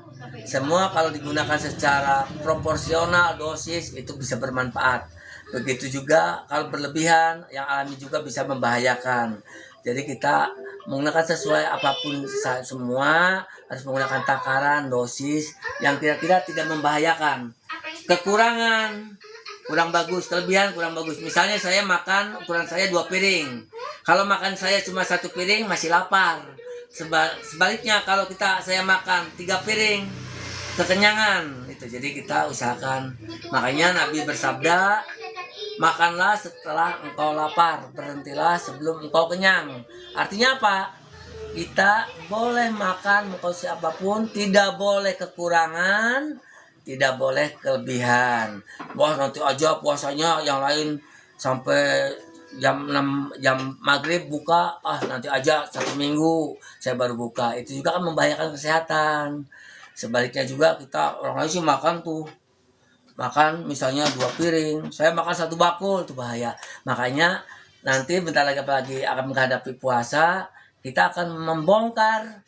Semua kalau digunakan secara proporsional dosis itu bisa bermanfaat. Begitu juga kalau berlebihan, yang alami juga bisa membahayakan. Jadi kita menggunakan sesuai apapun, semua harus menggunakan takaran dosis yang kira-kira tidak membahayakan. Kekurangan kurang bagus, kelebihan kurang bagus. Misalnya saya makan, ukuran saya 2 piring. Kalau makan saya cuma 1 piring masih lapar. Sebaliknya kalau saya makan 3 piring, kekenyangan itu. Jadi kita usahakan. Makanya Nabi bersabda, makanlah setelah engkau lapar, berhentilah sebelum engkau kenyang. Artinya apa? Kita boleh makan engkau siapapun, tidak boleh kekurangan, tidak boleh kelebihan. Wah, nanti aja puasanya yang lain sampai jam 6 jam maghrib buka, nanti aja 1 minggu saya baru buka. Itu juga kan membahayakan kesehatan. Sebaliknya juga kita, orang lain sih makan misalnya 2 piring, saya makan 1 bakul, itu bahaya. Makanya nanti bentar lagi apalagi akan menghadapi puasa, kita akan membongkar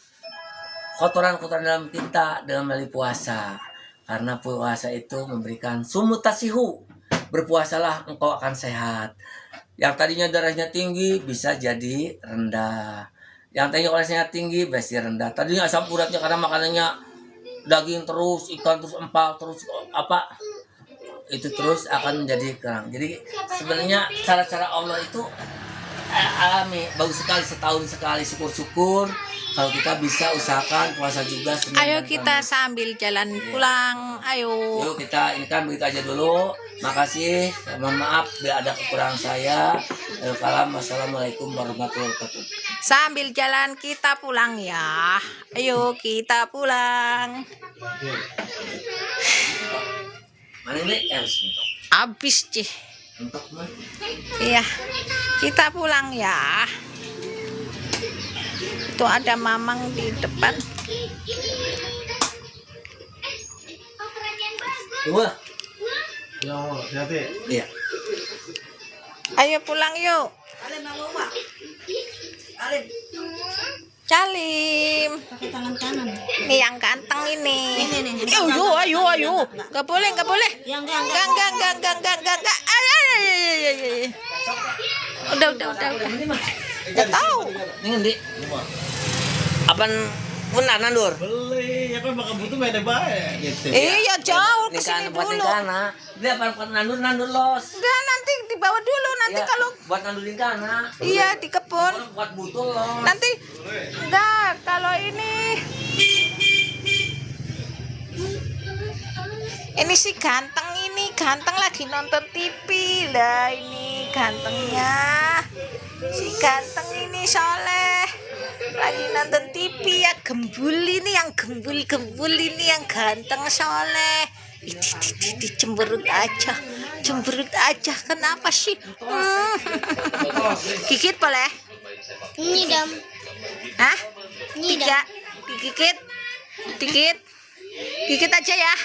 kotoran-kotoran dalam kita dengan melalui puasa. Karena puasa itu memberikan sumut tasihu, berpuasalah engkau akan sehat. Yang tadinya darahnya tinggi bisa jadi rendah, yang tadinya kolesterolnya tinggi bisa rendah. Tadinya asam uratnya karena makanannya daging terus, ikan terus, empal terus, apa itu terus akan menjadi kurang. Jadi sebenarnya cara-cara Allah itu alami, bagus sekali. Setahun sekali, syukur-syukur kalau kita bisa usahakan puasa juga. Ayo kita sambil jalan pulang. Ayo. Yuk kita ini kan begitu aja dulu. Makasih, mohon maaf bila ada kekurangan saya. Wassalamualaikum warahmatullahi wabarakatuh. Sambil jalan kita pulang ya. Ayo kita pulang. Mana ini? Habis cih. Untuk mana? Iya. Kita pulang ya. Itu ada mamang di depan. Dua. Yang hati. Iya. Ayo pulang yuk. Calim. Pakai tangan kanan. Ini yang ganteng ini. Ini. Ayo. Gak boleh. Yang Enggak. Udah. Udah tahu. Ini di. Apaan benar nandur? Beli, ya kan makan butuh beda baik gitu. Iya jauh Ini ke sini kan buat dulu. kana. Dia apa nandur los. Enggak, nanti dibawa dulu nanti Ya, kalau buat nandurin kana. iya di kebun. Buat butuh los. Nanti enggak kalau ini si ganteng lagi nonton TV lah, ini gantengnya si ganteng ini Soleh lagi nonton TV ya. Gembul ini yang ganteng Soleh. Ih, cemberut aja kenapa sih? Gigit boleh? Nyidam. Hah? Tiga. Gigit aja ya.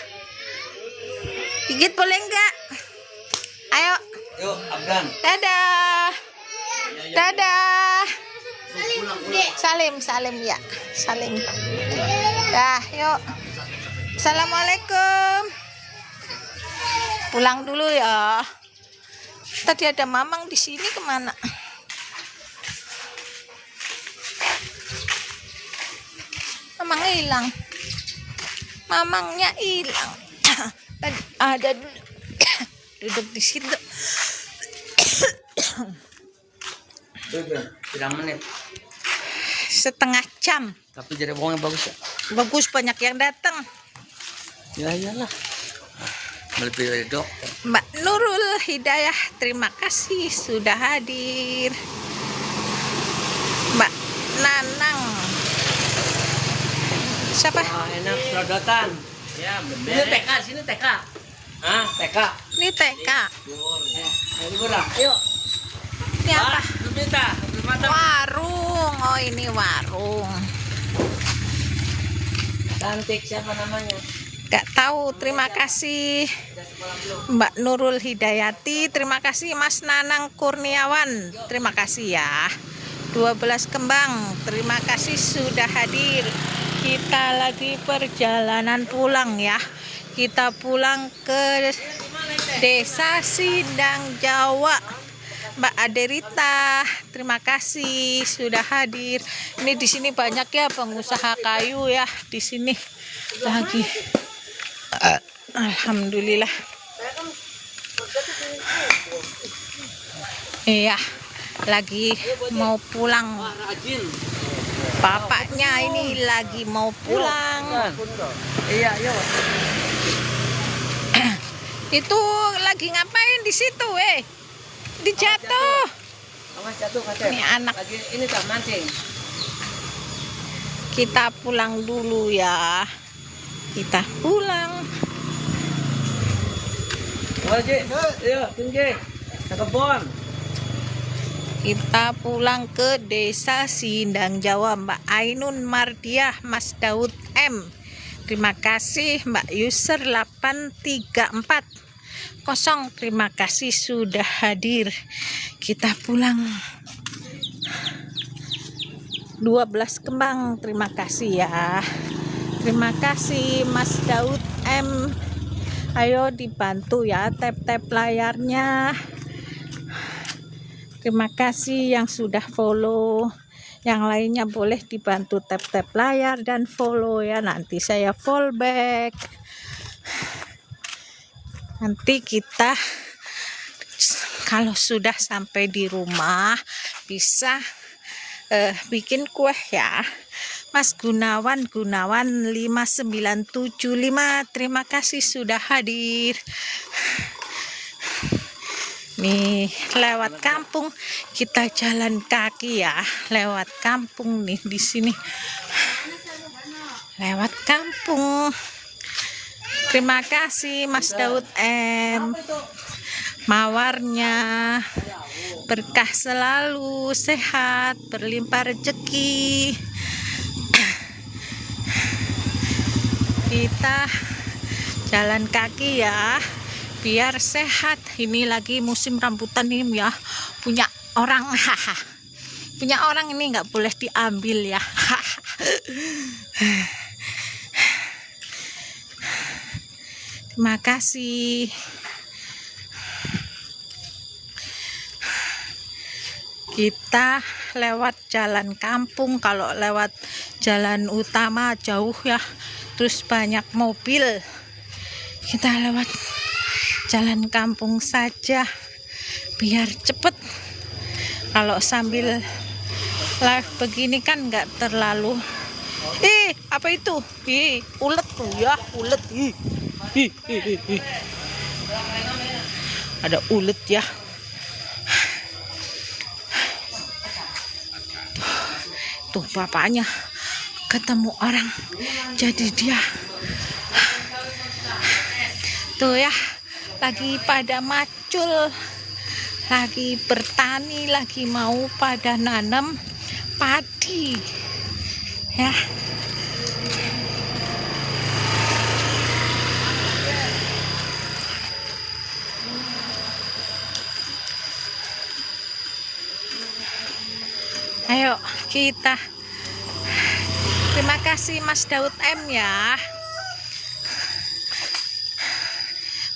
Gigit boleh enggak? Ayo. Yuk, Afgan. Dadah. Salim ya. Salim. Dah, yuk. Assalamualaikum. Pulang dulu ya. Tadi ada mamang di sini, kemana? Mamang hilang. Mamangnya hilang. Tadi ada duduk di situ. Pirang menit. Setengah jam. Tapi jadi bohongnya bagus ya. Bagus, banyak yang datang. Ya iyalah. Lebih dari dokter. Mbak Nurul Hidayah, terima kasih sudah hadir. Mbak Nanang. Siapa? Wah, enak serodotan. Ya, Ini TK, sini TK. Ah, TK. Ini TK. Ayo kurang. Ayo. Ini apa? Minta, mantap. Warung. Oh, ini warung. Cantik siapa namanya? Gak tahu. Terima kasih Mbak Nurul Hidayati. Terima kasih Mas Nanang Kurniawan. Terima kasih ya. 12 kembang. Terima kasih sudah hadir. Kita lagi perjalanan pulang ya. Kita pulang ke Desa Sindang Jawa. Mbak Aderita, terima kasih sudah hadir. Ini di sini banyak ya pengusaha kayu ya di sini lagi. Alhamdulillah. Iya, lagi mau pulang. Rajin. Bapaknya ini lagi mau pulang. Iya, yuk. Itu lagi ngapain di situ, Dijatuh. Awas jatuh Kak. Ini anak. Lagi ini tak mancing. Kita pulang dulu ya. Kita pulang. Wajib. Ayo, tinggi. Ke kebun. Kita pulang ke Desa Sindang Jawa. Mbak Ainun Mardiah, Mas Daud M. Terima kasih Mbak User 834. Terima kasih sudah hadir. Kita pulang. 12 kembang. Terima kasih ya. Terima kasih Mas Daud M. Ayo dibantu ya tap-tap layarnya. Terima kasih yang sudah follow. Yang lainnya boleh dibantu tap-tap layar dan follow ya. Nanti saya follow back. Nanti kita kalau sudah sampai di rumah bisa bikin kue ya. Mas Gunawan 5975, terima kasih sudah hadir. Nih lewat kampung, kita jalan kaki ya, lewat kampung nih di sini. Lewat kampung. Terima kasih Mas Daud M. Mawarnya berkah selalu, sehat, berlimpah rezeki. Kita jalan kaki ya, biar sehat. Ini lagi musim rambutan ini ya, punya orang. Punya orang ini nggak boleh diambil ya. Terima kasih. Kita lewat jalan kampung. Kalau lewat jalan utama jauh ya, terus banyak mobil. Kita lewat jalan kampung saja biar cepet. Kalau sambil live begini kan nggak terlalu. Apa itu? Ulet tuh ya, ulet. Ada ulet ya. Tuh bapaknya ketemu orang, jadi dia tuh ya lagi pada macul, lagi bertani, lagi mau pada nanam padi ya. Ayo kita. Terima kasih Mas Daud M ya.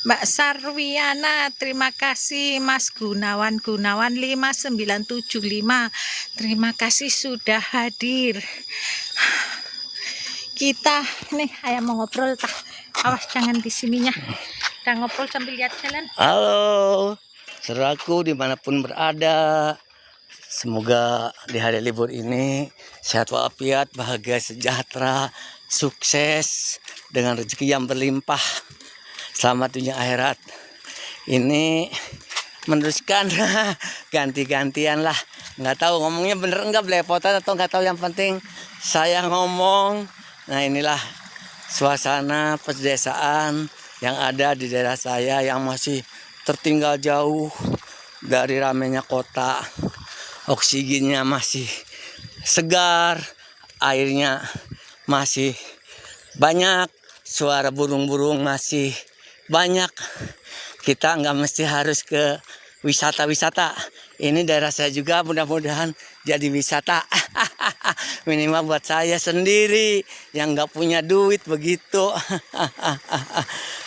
Mbak Sarwiana, terima kasih Mas Gunawan 5975. Terima kasih sudah hadir. Kita nih ayam mau ngobrol tah. Awas jangan di sininya. Kita ngobrol sambil lihat jalan. Halo, saudaraku dimanapun berada. Semoga di hari libur ini sehat walafiat, bahagia, sejahtera, sukses dengan rezeki yang berlimpah. Selamat dunia akhirat. Ini meneruskan ganti-gantian lah. Nggak tahu ngomongnya bener enggak, belepotan atau nggak tahu, yang penting saya ngomong. Nah, inilah suasana pedesaan yang ada di daerah saya yang masih tertinggal jauh dari ramainya kota. Oksigennya masih segar, airnya masih banyak, suara burung-burung masih banyak. Kita nggak mesti harus ke wisata-wisata. Ini daerah saya juga, mudah-mudahan jadi wisata. Minimal buat saya sendiri yang nggak punya duit begitu.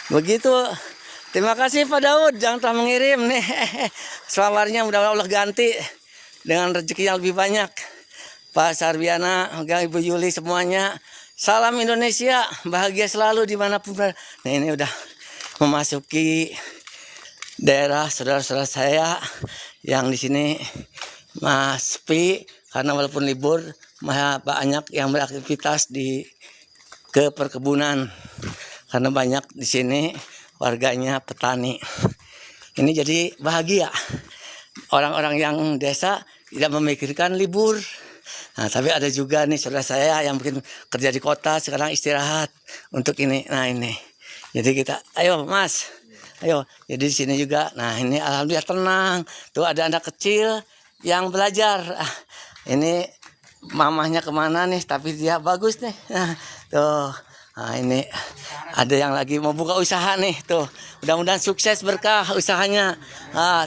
Begitu. Terima kasih Pak Daud yang telah mengirim nih. Selamarnya mudah-mudahan Allah ganti dengan rezeki yang lebih banyak. Pak Sarbiana, Ibu Yuli, semuanya. Salam Indonesia, bahagia selalu dimanapun berada. Nah, ini udah memasuki daerah saudara-saudara saya yang di sini sepi karena walaupun libur banyak yang beraktivitas ke perkebunan karena banyak di sini warganya petani. Ini jadi bahagia. Orang-orang yang desa tidak memikirkan libur. Nah, tapi ada juga nih saudara saya yang mungkin kerja di kota sekarang istirahat untuk ini. Nah, ini. Jadi kita, ayo Mas. Ayo, jadi di sini juga. Nah, ini alhamdulillah tenang. Tuh ada anak kecil yang belajar. Ini mamahnya kemana nih? Tapi dia bagus nih. Tuh, nah ini ada yang lagi mau buka usaha nih. Tuh, mudah-mudahan sukses berkah usahanya.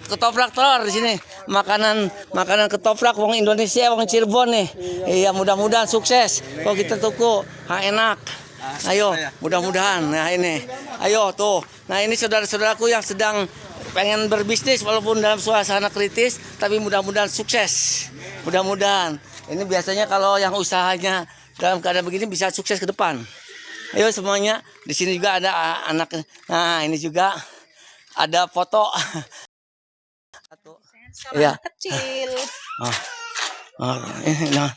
Ketoprak telur di sini. Makanan ketoprak wong Indonesia, wong Cirebon nih. Iya, mudah-mudahan sukses. Kok kita tuku, enak. Ayo, mudah-mudahan. Nah ini, ayo tuh. Nah ini saudara-saudaraku yang sedang pengen berbisnis walaupun dalam suasana kritis, tapi mudah-mudahan sukses. Mudah-mudahan. Ini biasanya kalau yang usahanya dalam keadaan begini bisa sukses ke depan. Ayo semuanya. Di sini juga ada anak. Nah ini juga ada foto. Iya. Kecil. Nah,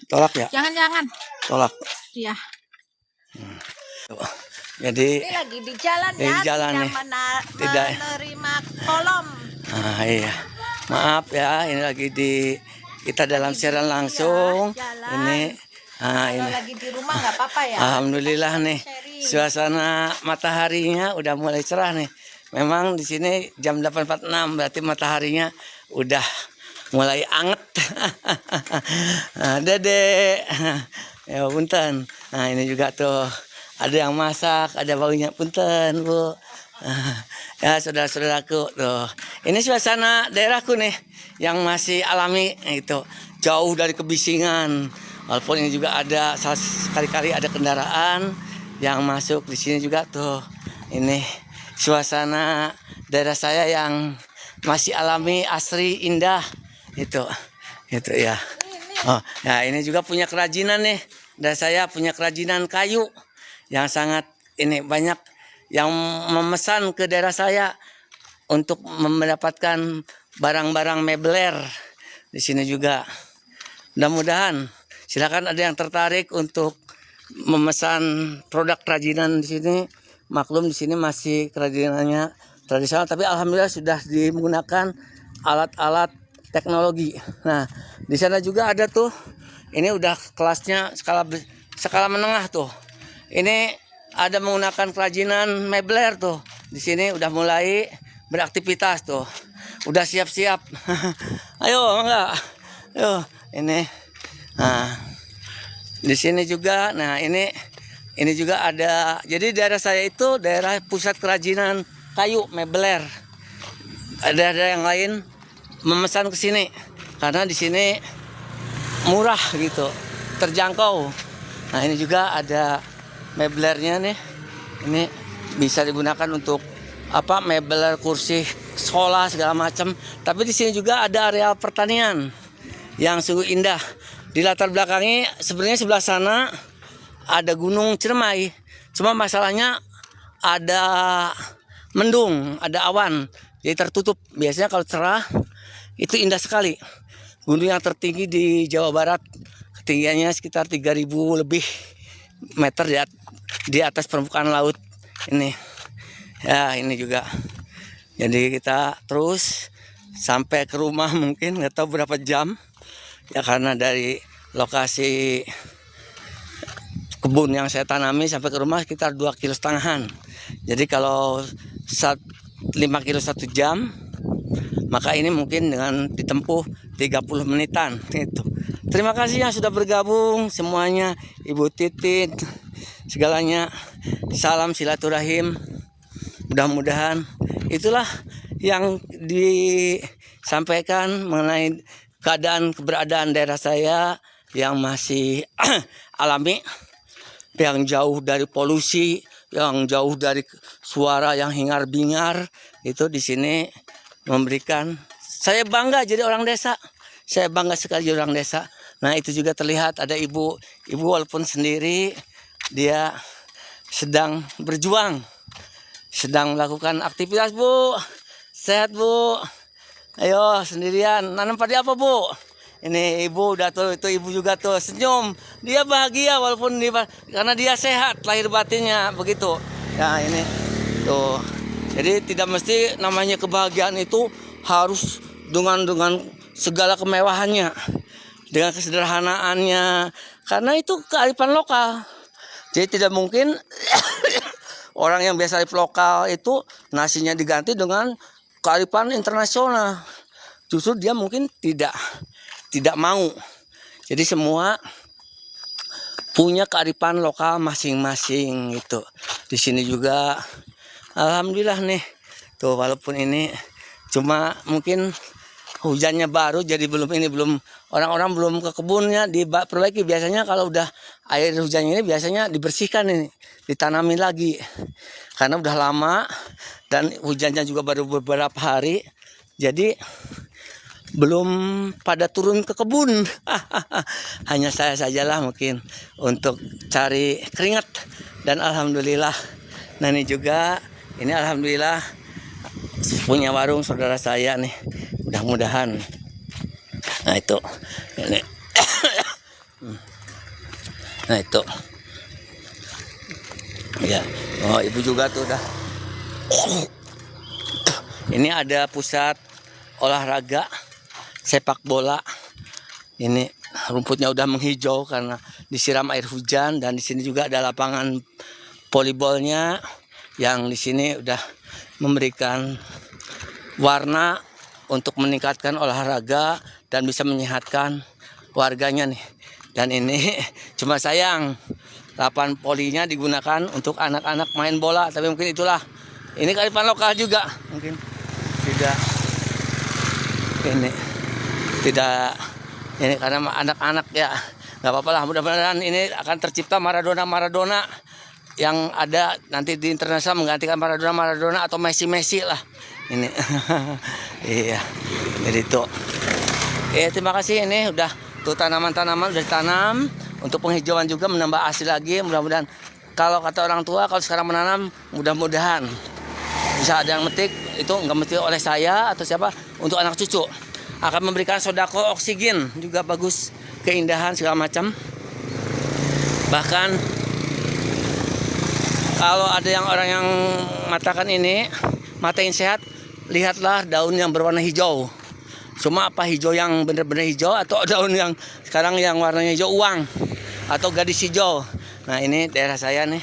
tolak ya. Jangan-jangan. Tolak. Iya. Jadi Ini lagi di jalan di ya. jalan nih. Tidak. Menerima kolom. Iya. Maaf ya, ini lagi kita dalam siaran langsung. Jalan. Ini Kalau ini. lagi di rumah nggak apa-apa ya. Alhamdulillah nih. Suasana mataharinya udah mulai cerah nih. Memang di sini jam 8.46 berarti mataharinya udah mulai anget. Dede. Ya punten. Nah ini juga tuh ada yang masak, ada baunya, punten Bu. Ya saudara-saudaraku tuh. Ini suasana daerahku nih yang masih alami gitu, jauh dari kebisingan. Walaupun ini juga ada sekali-kali ada kendaraan yang masuk di sini juga tuh. Ini suasana daerah saya yang masih alami, asri, indah itu ya. Oh, ya ini juga punya kerajinan nih. Dan saya punya kerajinan kayu yang sangat ini banyak yang memesan ke daerah saya untuk mendapatkan barang-barang mebler di sini juga. Mudah-mudahan silakan ada yang tertarik untuk memesan produk kerajinan di sini. Maklum di sini masih kerajinannya tradisional, tapi alhamdulillah sudah menggunakan alat-alat teknologi. Nah, di sana juga ada tuh. Ini udah kelasnya skala menengah tuh. Ini ada menggunakan kerajinan mebler tuh. Di sini udah mulai beraktivitas tuh. Udah siap-siap. Ayo, enggak. Ayo, ini. Nah, di sini juga. Nah, ini juga ada. Jadi daerah saya itu daerah pusat kerajinan kayu mebler. Ada yang lain memesan ke sini karena di sini murah gitu, terjangkau. Nah ini juga ada meblernya nih. Ini bisa digunakan untuk mebler kursi sekolah segala macam. Tapi di sini juga ada areal pertanian yang sungguh indah. Di latar belakangnya sebenarnya sebelah sana ada gunung Ciremai. Cuma masalahnya ada mendung, ada awan, jadi tertutup. Biasanya kalau cerah itu indah sekali. Gunung yang tertinggi di Jawa Barat, ketinggiannya sekitar 3.000 lebih meter di atas permukaan laut. Ini, ya ini juga. Jadi kita terus sampai ke rumah mungkin nggak tahu berapa jam, ya karena dari lokasi kebun yang saya tanami sampai ke rumah sekitar 2,5 km. Jadi kalau 5 kilo 1 jam, maka ini mungkin dengan ditempuh 30 menitan itu. Terima kasih yang sudah bergabung semuanya, Ibu Titit, segalanya. Salam silaturahim. Mudah-mudahan itulah yang disampaikan mengenai keberadaan daerah saya yang masih alami, yang jauh dari polusi, yang jauh dari suara yang hingar-bingar. Itu di sini memberikan saya bangga jadi orang desa. Saya bangga sekali jadi orang desa. Nah, itu juga terlihat ada ibu walaupun sendiri, dia sedang berjuang, sedang melakukan aktivitas. Bu, sehat Bu? Ayo, sendirian nanam padi apa Bu? Ini ibu udah tuh, itu ibu juga tuh senyum, dia bahagia walaupun karena dia sehat lahir batinnya begitu. Ya ini tuh, jadi tidak mesti namanya kebahagiaan itu harus dengan segala kemewahannya, dengan kesederhanaannya, karena itu kearifan lokal. Jadi tidak mungkin orang yang biasa di lokal itu nasinya diganti dengan kearifan internasional. Justru dia mungkin tidak mau. Jadi semua punya kearifan lokal masing-masing itu. Di sini juga alhamdulillah nih. Tuh walaupun ini cuma mungkin hujannya baru, jadi belum orang-orang belum ke kebunnya diperbaiki. Biasanya kalau udah air hujannya ini biasanya dibersihkan ini, ditanamin lagi. Karena udah lama dan hujannya juga baru beberapa hari. Jadi belum pada turun ke kebun. Hanya saya sajalah mungkin untuk cari keringat. Dan alhamdulillah, nah ini juga, ini alhamdulillah punya warung saudara saya nih. Mudah-mudahan. Nah itu, ini. Nah itu, ya. Oh ibu juga tuh udah. Ini ada pusat olahraga sepak bola. Ini rumputnya udah menghijau karena disiram air hujan, dan di sini juga ada lapangan volleybolnya yang di sini udah memberikan warna untuk meningkatkan olahraga dan bisa menyehatkan warganya nih. Dan ini cuma sayang lapangan volinya digunakan untuk anak-anak main bola, tapi mungkin itulah ini kearifan lokal juga, mungkin tidak ini karena anak-anak ya, nggak apa-apa lah. Mudah-mudahan ini akan tercipta Maradona yang ada nanti di internasional menggantikan Maradona atau Messi lah ini. Iya, jadi itu. Terima kasih, ini udah tuh tanaman-tanaman udah ditanam untuk penghijauan juga, menambah hasil lagi. Mudah-mudahan kalau kata orang tua, kalau sekarang menanam mudah-mudahan bisa ada yang metik, itu nggak mesti oleh saya atau siapa, untuk anak cucu akan memberikan sodako oksigen juga bagus, keindahan segala macam. Bahkan kalau ada yang orang yang matakan ini matain sehat, lihatlah daun yang berwarna hijau. Cuma apa hijau yang benar-benar hijau atau daun yang sekarang yang warnanya hijau uang atau gadis hijau. Nah ini daerah saya nih.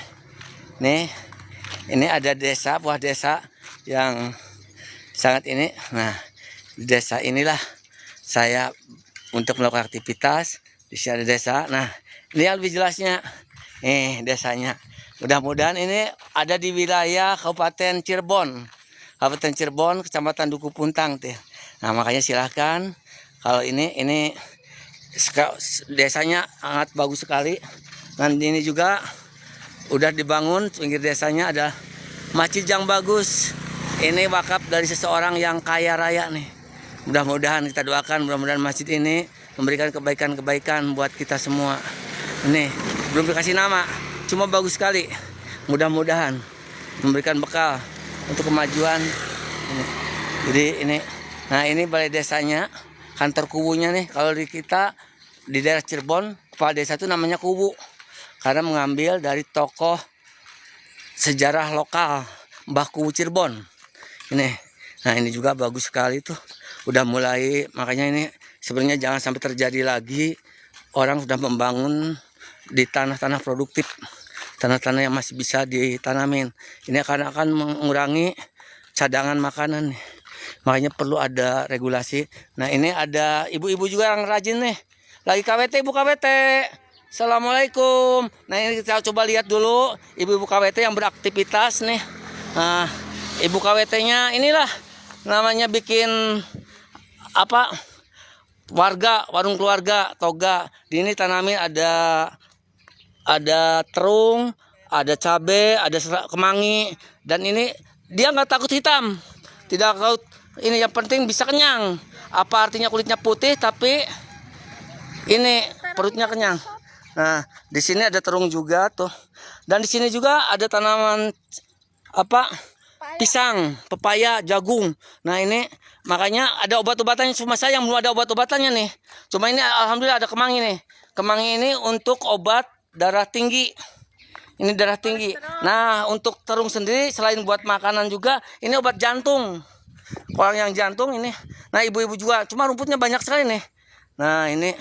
Ini ada desa, buah desa yang sangat ini. Nah di desa inilah saya untuk melakukan aktivitas. Di sini ada desa. Nah ini yang lebih jelasnya. Desanya. Mudah-mudahan ini ada di wilayah Kabupaten Cirebon. Kabupaten Cirebon, Kecamatan Duku Puntang tuh. Nah makanya silahkan, kalau ini desanya sangat bagus sekali. Dan ini juga udah dibangun pinggir desanya ada masjid yang bagus. Ini wakaf dari seseorang yang kaya raya nih. Mudah-mudahan kita doakan, mudah-mudahan masjid ini memberikan kebaikan-kebaikan buat kita semua. Ini belum dikasih nama, cuma bagus sekali. Mudah-mudahan memberikan bekal untuk kemajuan ini. Jadi ini, nah ini balai desanya, kantor kubunya nih. Kalau di kita di daerah Cirebon, kepala desa itu namanya kubu karena mengambil dari tokoh sejarah lokal Mbah Kubu Cirebon. Ini, nah ini juga bagus sekali tuh. Udah mulai, makanya ini sebenarnya jangan sampai terjadi lagi. Orang sudah membangun di tanah-tanah produktif, tanah-tanah yang masih bisa ditanamin. Ini akan mengurangi cadangan makanan nih. Makanya perlu ada regulasi. Nah ini ada ibu-ibu juga yang rajin nih. Lagi KWT, Ibu KWT. Assalamualaikum. Nah ini kita coba lihat dulu ibu-ibu KWT yang beraktivitas nih. Nah, ibu KWT-nya inilah namanya bikin apa? Warga, warung keluarga, toga. Di ini tanamin ada terung, ada cabe, ada kemangi, dan ini dia nggak takut hitam, tidak takut. Ini yang penting bisa kenyang. Apa artinya kulitnya putih tapi ini perutnya kenyang. Nah di sini ada terung juga tuh, dan di sini juga ada tanaman apa? Pisang, pepaya, jagung. Nah ini makanya ada obat-obatannya, cuma saya yang belum ada obat-obatannya nih. Cuma ini alhamdulillah ada kemangi nih. Kemangi ini untuk obat darah tinggi. Ini darah tinggi. Nah untuk terung sendiri selain buat makanan juga ini obat jantung. Orang yang jantung ini. Nah ibu-ibu juga. Cuma rumputnya banyak sekali nih. Nah ini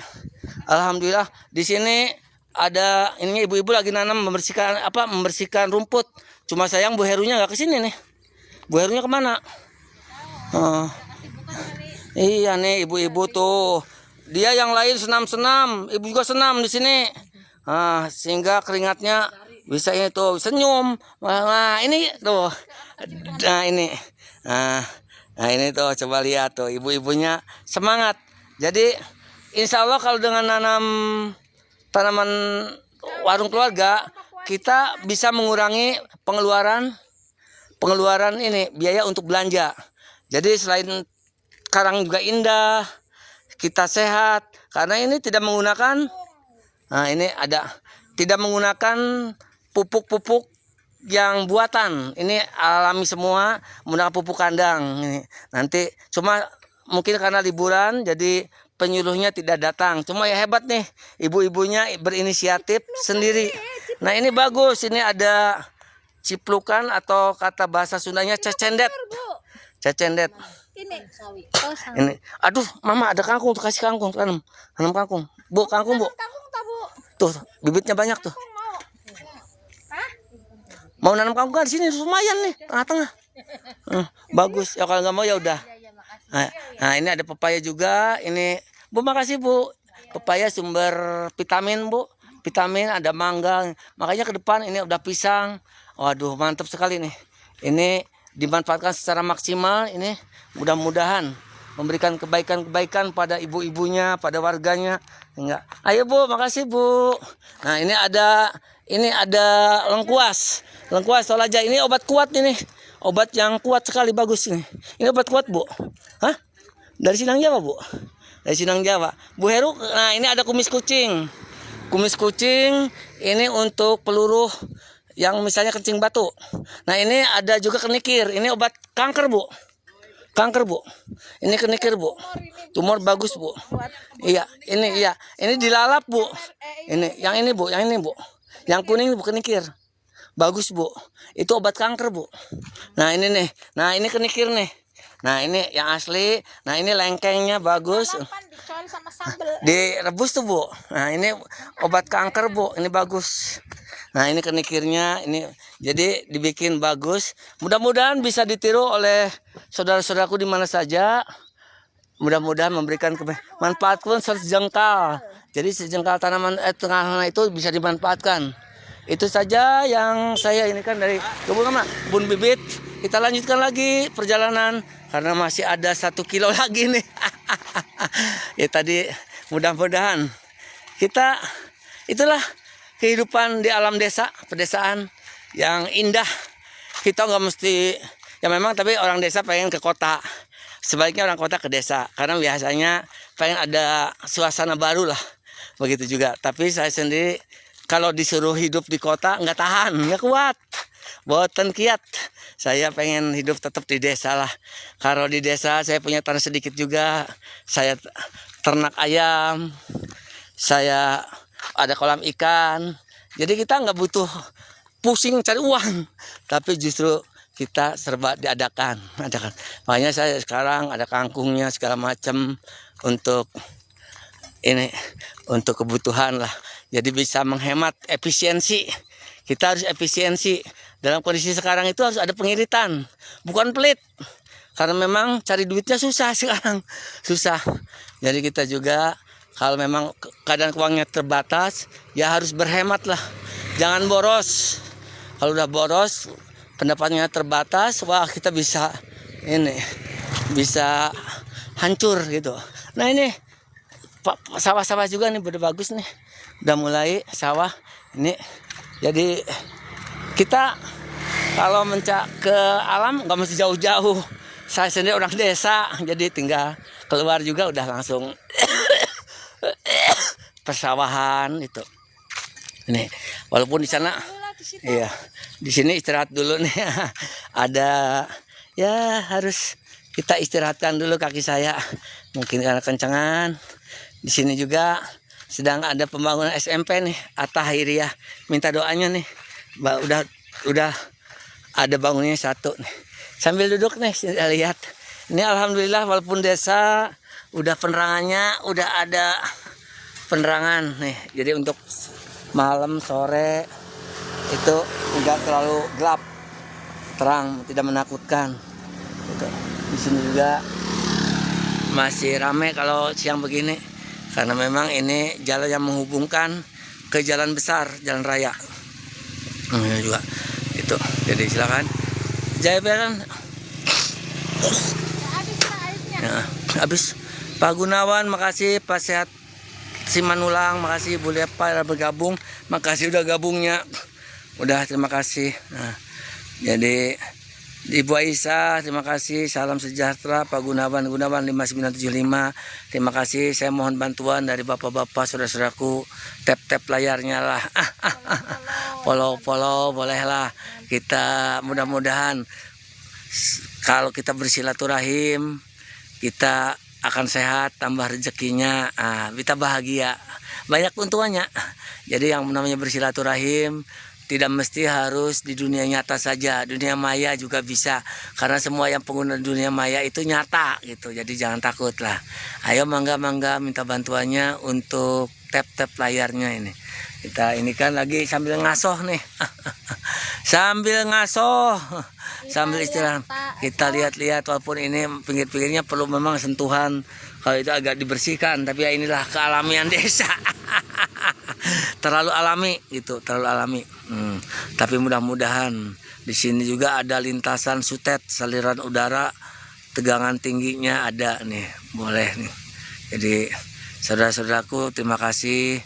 alhamdulillah di sini ada ininya ibu-ibu lagi nanam membersihkan rumput. Cuma sayang Bu Herunya nggak kesini nih. Bu Herunya kemana? Oh. Iya nih ibu-ibu tuh. Dia yang lain senam-senam, ibu juga senam di sini. Nah, sehingga keringatnya bisa ini tuh senyum. Nah ini tuh. Nah ini. Nah ini tuh coba lihat tuh ibu-ibunya semangat. Jadi insya Allah kalau dengan nanam tanaman warung keluarga kita bisa mengurangi pengeluaran ini biaya untuk belanja. Jadi selain karang juga indah, kita sehat karena ini tidak menggunakan tidak menggunakan pupuk-pupuk yang buatan. Ini alami semua, menggunakan pupuk kandang. Ini nanti cuma mungkin karena liburan jadi penyuluhnya tidak datang. Cuma ya hebat nih, ibu-ibunya berinisiatif sendiri. Nah ini bagus, ini ada ciplukan atau kata bahasa Sundanya cecendet. Cecendet. Ini, aduh, mama ada kangkung, tuh kasih kangkung, tanam kangkung. Bu, kangkung bu. Tuh, bibitnya banyak tuh. Mau nanam kangkung kan di sini lumayan nih, tengah-tengah. Bagus. Ya kalau nggak mau ya udah. Nah, ini ada pepaya juga. Ini, Bu makasih Bu. Pepaya sumber vitamin Bu. Vitamin, ada mangga. Makanya ke depan ini udah pisang. Waduh, mantap sekali nih. Ini dimanfaatkan secara maksimal. Ini mudah-mudahan memberikan kebaikan-kebaikan pada ibu-ibunya, pada warganya. Enggak. Ayo Bu, makasih Bu. Nah, ini ada lengkuas. Lengkuas Tolaja ini obat kuat ini. Obat yang kuat sekali, bagus ini. Ini obat kuat Bu. Hah? Dari Sinang Jawa Bu. Dari Sinang Jawa. Bu Heru, nah ini ada kumis kucing. Kumis kucing ini untuk peluruh yang misalnya kencing batu. Nah ini ada juga kenikir. Ini obat kanker Bu. Kanker Bu. Ini kenikir Bu. Tumor bagus Bu. Iya, ini iya. Ini dilalap Bu. Ini yang ini Bu, yang ini Bu. Yang kuning Bu kenikir. Bagus Bu. Itu obat kanker Bu. Nah ini nih. Nah ini kenikir nih. Nah ini yang asli. Nah ini lengkengnya bagus. Direbus tuh Bu. Nah ini obat kanker Bu. Ini bagus. Nah ini kenikirnya. Ini jadi dibikin bagus. Mudah-mudahan bisa ditiru oleh saudara-saudaraku di mana saja. Mudah-mudahan memberikan manfaat pun sejengkal. Jadi sejengkal tanaman tengah itu bisa dimanfaatkan. Itu saja yang saya ini kan dari kebun bibit. Kita lanjutkan lagi perjalanan karena masih ada 1 kilo lagi nih. Ya tadi mudah-mudahan kita itulah kehidupan di alam desa, pedesaan yang indah. Kita nggak mesti ya memang tapi orang desa pengen ke kota. Sebaliknya orang kota ke desa karena biasanya pengen ada suasana baru lah. Begitu juga. Tapi saya sendiri kalau disuruh hidup di kota nggak tahan, nggak kuat. Boten kiat. Saya pengen hidup tetap di desa lah. Kalau di desa saya punya tanah sedikit juga. Saya ternak ayam. Saya ada kolam ikan. Jadi kita nggak butuh pusing cari uang. Tapi justru kita serba diadakan. Makanya saya sekarang ada kangkungnya segala macam untuk ini, untuk kebutuhan lah. Jadi bisa menghemat efisiensi. Kita harus efisiensi. Dalam kondisi sekarang itu harus ada pengiritan, bukan pelit. Karena memang cari duitnya susah sekarang, susah. Jadi kita juga kalau memang keadaan keuangannya terbatas, ya harus berhemat lah. Jangan boros. Kalau udah boros, pendapatnya terbatas, wah kita bisa ini, bisa hancur gitu. Nah ini sawah-sawah juga nih udah bagus nih, udah mulai sawah ini. Jadi kita kalau mencak ke alam nggak mesti jauh-jauh. Saya sendiri orang desa, jadi tinggal keluar juga udah langsung persawahan itu. Ini walaupun di sana, iya di sini istirahat dulu nih. Ada ya harus kita istirahatkan dulu kaki saya. Mungkin karena kencengan. Di sini juga sedang ada pembangunan SMP nih, Atta Hairiyah. Minta doanya nih. Udah ada bangunannya satu nih. Sambil duduk nih saya lihat. Ini alhamdulillah walaupun desa udah penerangannya udah ada penerangan nih. Jadi untuk malam sore itu enggak terlalu gelap. Terang, tidak menakutkan. Gitu. Di sini juga masih ramai kalau siang begini. Karena memang ini jalan yang menghubungkan ke jalan besar, jalan raya. Ini juga itu. Jadi silakan. Jaya Beran. Ya, habis. Pak Gunawan, makasih. Pak Sehat Simanulang, makasih. Bu Lepa bergabung, makasih udah gabungnya. Udah, terima kasih. Nah, jadi Ibu Aisyah, terima kasih. Salam sejahtera. Pak Gunawan 5975. Terima kasih. Saya mohon bantuan dari bapak-bapak, saudara-saudaraku. Tap-tap layarnya lah. Follow bolehlah. Kita mudah-mudahan kalau kita bersilaturahim, kita akan sehat, tambah rezekinya, kita bahagia. Banyak keuntungannya. Jadi yang namanya bersilaturahim tidak mesti harus di dunia nyata saja, dunia maya juga bisa. Karena semua yang pengguna dunia maya itu nyata gitu. Jadi jangan takut lah. Ayo mangga minta bantuannya untuk tap layarnya ini. Kita ini kan lagi sambil ngasoh nih. Sambil ngasoh, sambil istirahat. Kita lihat-lihat walaupun ini pinggir-pinggirnya perlu memang sentuhan. Kalau itu agak dibersihkan, tapi ya inilah kealamian desa. Terlalu alami gitu, terlalu alami. Tapi mudah-mudahan di sini juga ada lintasan sutet, saliran udara, tegangan tingginya ada nih, boleh nih. Jadi saudara-saudaraku, terima kasih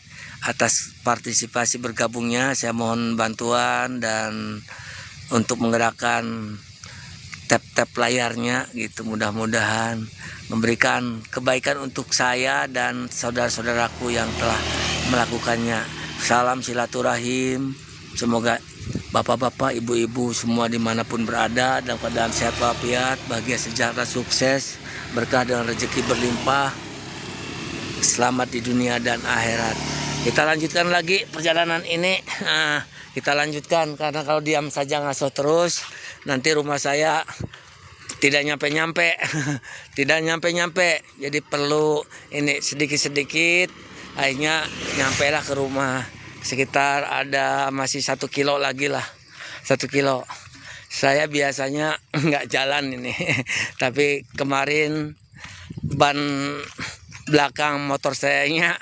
atas partisipasi bergabungnya. Saya mohon bantuan dan untuk menggerakkan tap layarnya gitu, mudah-mudahan memberikan kebaikan untuk saya dan saudara-saudaraku yang telah melakukannya. Salam silaturahim, semoga bapak-bapak, ibu-ibu semua dimanapun berada dalam keadaan sehat walafiat, bahagia, sejahtera, sukses, berkah dan rezeki berlimpah, selamat di dunia dan akhirat. Kita lanjutkan lagi perjalanan ini. Kita lanjutkan karena kalau diam saja ngasoh terus, nanti rumah saya tidak nyampe-nyampe. Tidak nyampe-nyampe. Jadi perlu ini sedikit-sedikit, akhirnya nyampe lah ke rumah. Sekitar ada masih 1 kilo lagi lah. 1 kilo. Saya biasanya nggak jalan ini. Tapi kemarin ban belakang motor sayanya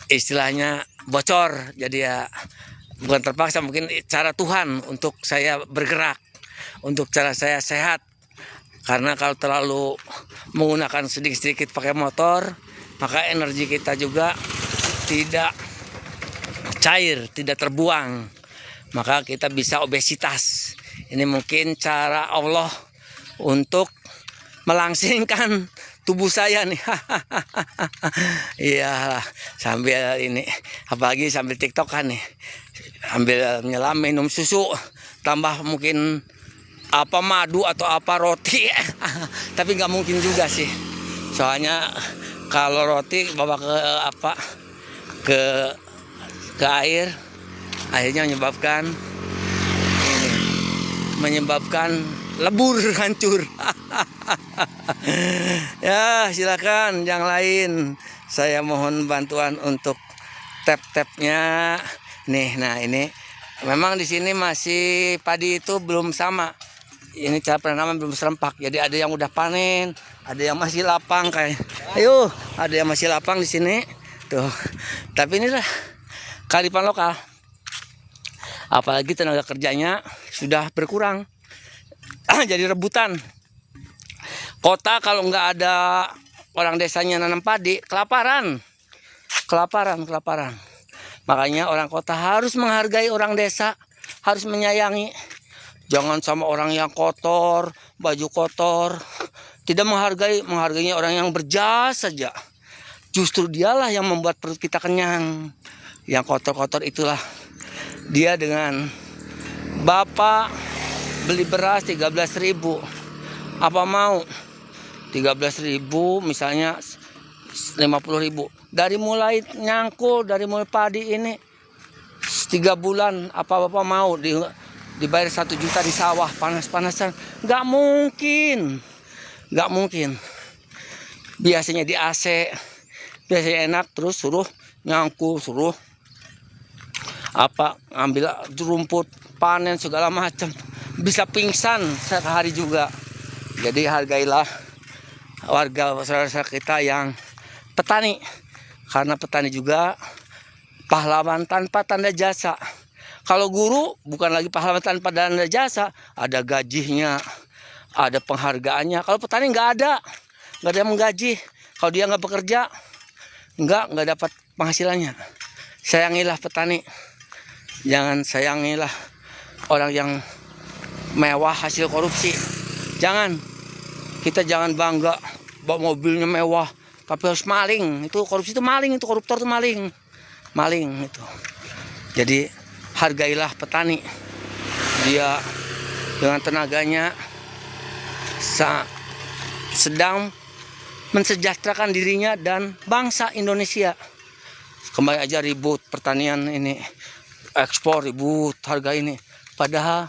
istilahnya bocor. Jadi ya bukan terpaksa, mungkin cara Tuhan untuk saya bergerak, untuk cara saya sehat. Karena kalau terlalu menggunakan sedikit-sedikit pakai motor, maka energi kita juga tidak cair, tidak terbuang. Maka kita bisa obesitas. Ini mungkin cara Allah untuk melangsingkan tubuh saya nih. Iya, sambil ini apalagi sambil TikTokan nih. Ambil nyelam minum susu, tambah mungkin apa madu atau apa roti. Tapi nggak mungkin juga sih. Soalnya kalau roti bawa ke apa ke air, akhirnya menyebabkan lebur hancur. Ya silakan yang lain, saya mohon bantuan untuk tap-tapnya nih. Nah ini memang di sini masih padi itu belum sama, ini cara penanaman belum serempak, jadi ada yang udah panen, ada yang masih lapang kayak ada yang masih lapang di sini tuh. Tapi inilah kearifan lokal, apalagi tenaga kerjanya sudah berkurang. Jadi rebutan. Kota kalau nggak ada orang desanya nanam padi, kelaparan. Makanya orang kota harus menghargai orang desa, harus menyayangi. Jangan sama orang yang kotor, baju kotor. Tidak menghargainya orang yang berjasa saja. Justru dialah yang membuat perut kita kenyang. Yang kotor-kotor itulah dia. Dengan bapak beli beras 13.000, apa mau 13.000 misalnya 50.000, dari mulai nyangkul, dari mulai padi ini 3 bulan, apa bapak mau dibayar 1 juta di sawah panas-panasan? Nggak mungkin. Biasanya di AC, biasanya enak, terus suruh nyangkul, suruh ambil rumput, panen segala macam, bisa pingsan sehari juga. Jadi hargailah warga saudara kita yang petani, karena petani juga pahlawan tanpa tanda jasa. Kalau guru bukan lagi pahlawan tanpa tanda jasa, ada gajinya, ada penghargaannya. Kalau petani nggak ada yang menggaji. Kalau dia nggak bekerja, nggak dapat penghasilannya. Sayangilah petani, jangan sayangilah orang yang mewah hasil korupsi. Kita jangan bangga bawa mobilnya mewah tapi harus maling. Itu korupsi, itu maling, itu koruptor, itu maling itu. Jadi hargailah petani, dia dengan tenaganya sedang mensejahterakan dirinya dan bangsa Indonesia. Kembali aja ribut pertanian ini, ekspor ribut harga ini, padahal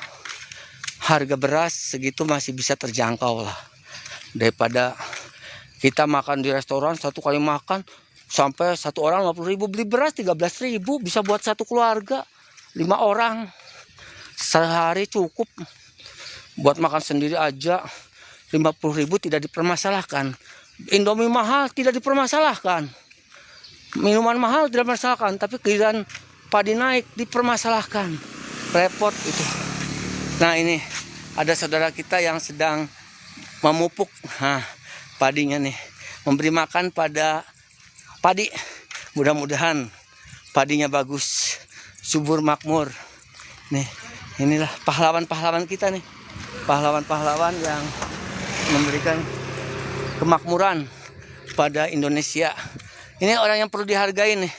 harga beras segitu masih bisa terjangkau lah, daripada kita makan di restoran, satu kali makan sampai satu orang 50.000, beli beras 13.000 bisa buat satu keluarga 5 orang sehari cukup. Buat makan sendiri aja 50.000 tidak dipermasalahkan. Indomie mahal tidak dipermasalahkan, minuman mahal tidak dipermasalahkan, tapi giliran padi naik dipermasalahkan. Repot itu. Nah ini ada saudara kita yang sedang memupuk padinya nih, memberi makan pada padi. Mudah-mudahan padinya bagus, subur, makmur. Nih, inilah pahlawan-pahlawan kita nih, pahlawan-pahlawan yang memberikan kemakmuran pada Indonesia. Ini orang yang perlu dihargai nih,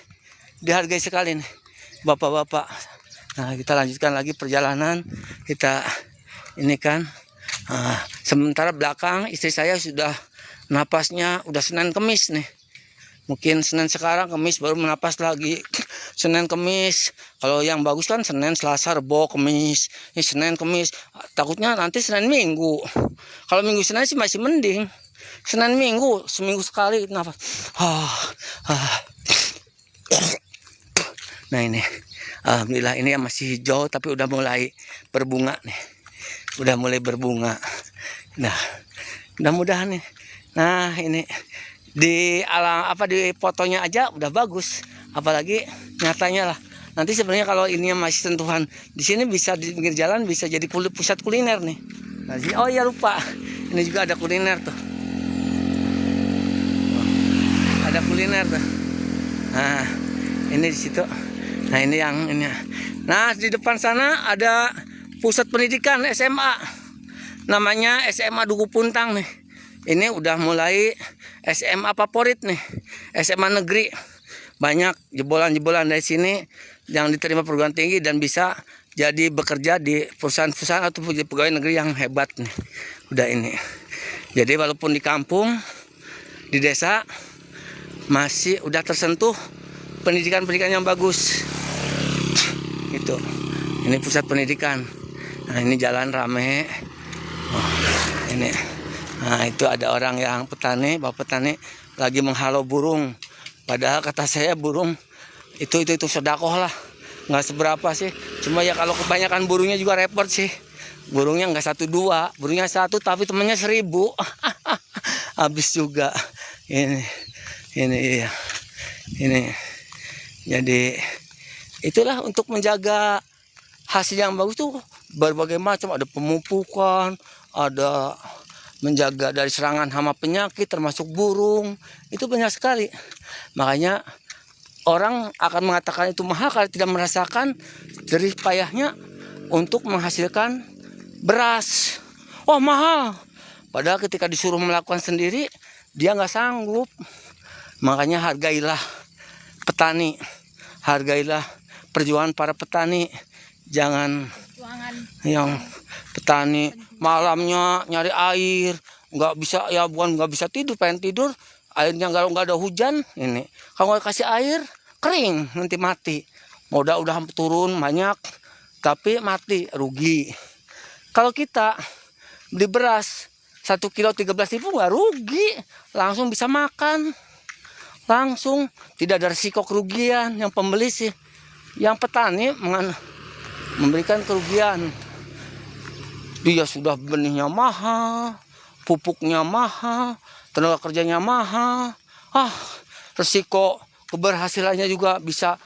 dihargai sekali nih, bapak-bapak. Nah, kita lanjutkan lagi perjalanan kita ini kan. Sementara belakang istri saya sudah napasnya udah Senin Kemis nih. Mungkin Senin sekarang, Kemis baru menapas lagi. Senin Kemis, kalau yang bagus kan Senin, Selasa, Rebo, Kemis. Ini Senin Kemis, takutnya nanti Senin Minggu. Kalau Minggu Senin sih masih mending. Senin Minggu, seminggu sekali nafas. Nah ini, alhamdulillah ini yang masih hijau tapi udah mulai berbunga nih. Udah mulai berbunga. Nah, mudah-mudahan nih. Nah, ini di di fotonya aja udah bagus, apalagi nyatanya lah. Nanti sebenarnya kalau ini masih sentuhan di sini, bisa di pinggir jalan bisa jadi pusat kuliner nih. Nah, oh iya lupa, ini juga ada kuliner tuh. Ada kuliner tuh. Nah, ini di situ. Nah, ini yang ini. Nah, di depan sana ada pusat pendidikan SMA. Namanya SMA Duku Puntang nih. Ini udah mulai SMA favorit nih, SMA negeri. Banyak jebolan-jebolan dari sini yang diterima perguruan tinggi dan bisa jadi bekerja di perusahaan-perusahaan atau pegawai negeri yang hebat nih. Udah ini. Jadi walaupun di kampung, di desa masih udah tersentuh pendidikan-pendidikan yang bagus. Itu. Ini pusat pendidikan. Nah, ini jalan rame. Oh, ini. Nah, itu ada orang yang petani, bapak petani lagi menghalau burung. Padahal kata saya burung itu sedekah lah. Nggak seberapa sih. Cuma ya kalau kebanyakan burungnya juga repot sih. Burungnya nggak 1 2, burungnya 1 tapi temannya 1000. Habis juga. Ini iya. Ini. Jadi itulah untuk menjaga hasil yang bagus tuh berbagai macam, ada pemupukan, ada menjaga dari serangan hama penyakit termasuk burung. Itu banyak sekali. Makanya orang akan mengatakan itu mahal kalau tidak merasakan jerih payahnya untuk menghasilkan beras. Oh mahal. Padahal ketika disuruh melakukan sendiri, dia nggak sanggup. Makanya hargailah petani. Hargailah perjuangan para petani. Jangan yang petani malamnya nyari air. Nggak bisa, ya bukan nggak bisa tidur, pengen tidur. Airnya kalau nggak ada hujan, ini kalau nggak kasih air kering nanti mati. Modal udah turun banyak, tapi mati rugi. Kalau kita beli beras 1 kilo 13.000 nggak rugi, langsung bisa makan, langsung tidak ada risiko kerugian. Yang pembeli sih, yang petani memberikan kerugian. Dia sudah benihnya mahal, pupuknya mahal, tenaga kerjanya mahal. Resiko keberhasilannya juga bisa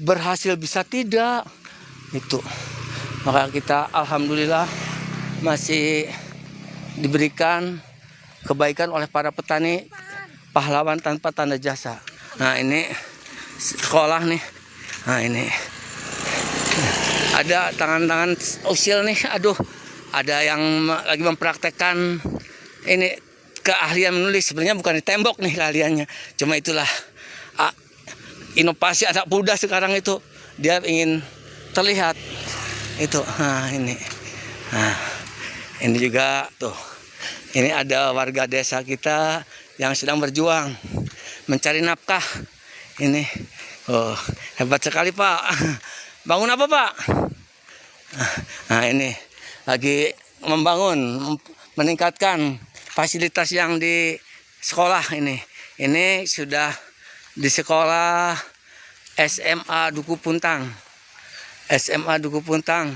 berhasil bisa tidak. Itu. Maka kita alhamdulillah masih diberikan kebaikan oleh para petani, pahlawan tanpa tanda jasa. Nah, ini sekolah nih. Nah, ini ada tangan-tangan usil nih. Aduh, ada yang lagi mempraktekkan ini keahlian menulis. Sebenarnya bukan di tembok nih keahliannya, cuma itulah inovasi anak muda sekarang itu, dia ingin terlihat itu. Nah, ini juga tuh, ini ada warga desa kita yang sedang berjuang mencari nafkah. Ini hebat sekali Pak. Bangun apa Pak? Nah, ini lagi membangun, meningkatkan fasilitas yang di sekolah ini. Ini sudah di sekolah SMA Duku Puntang. SMA Duku Puntang.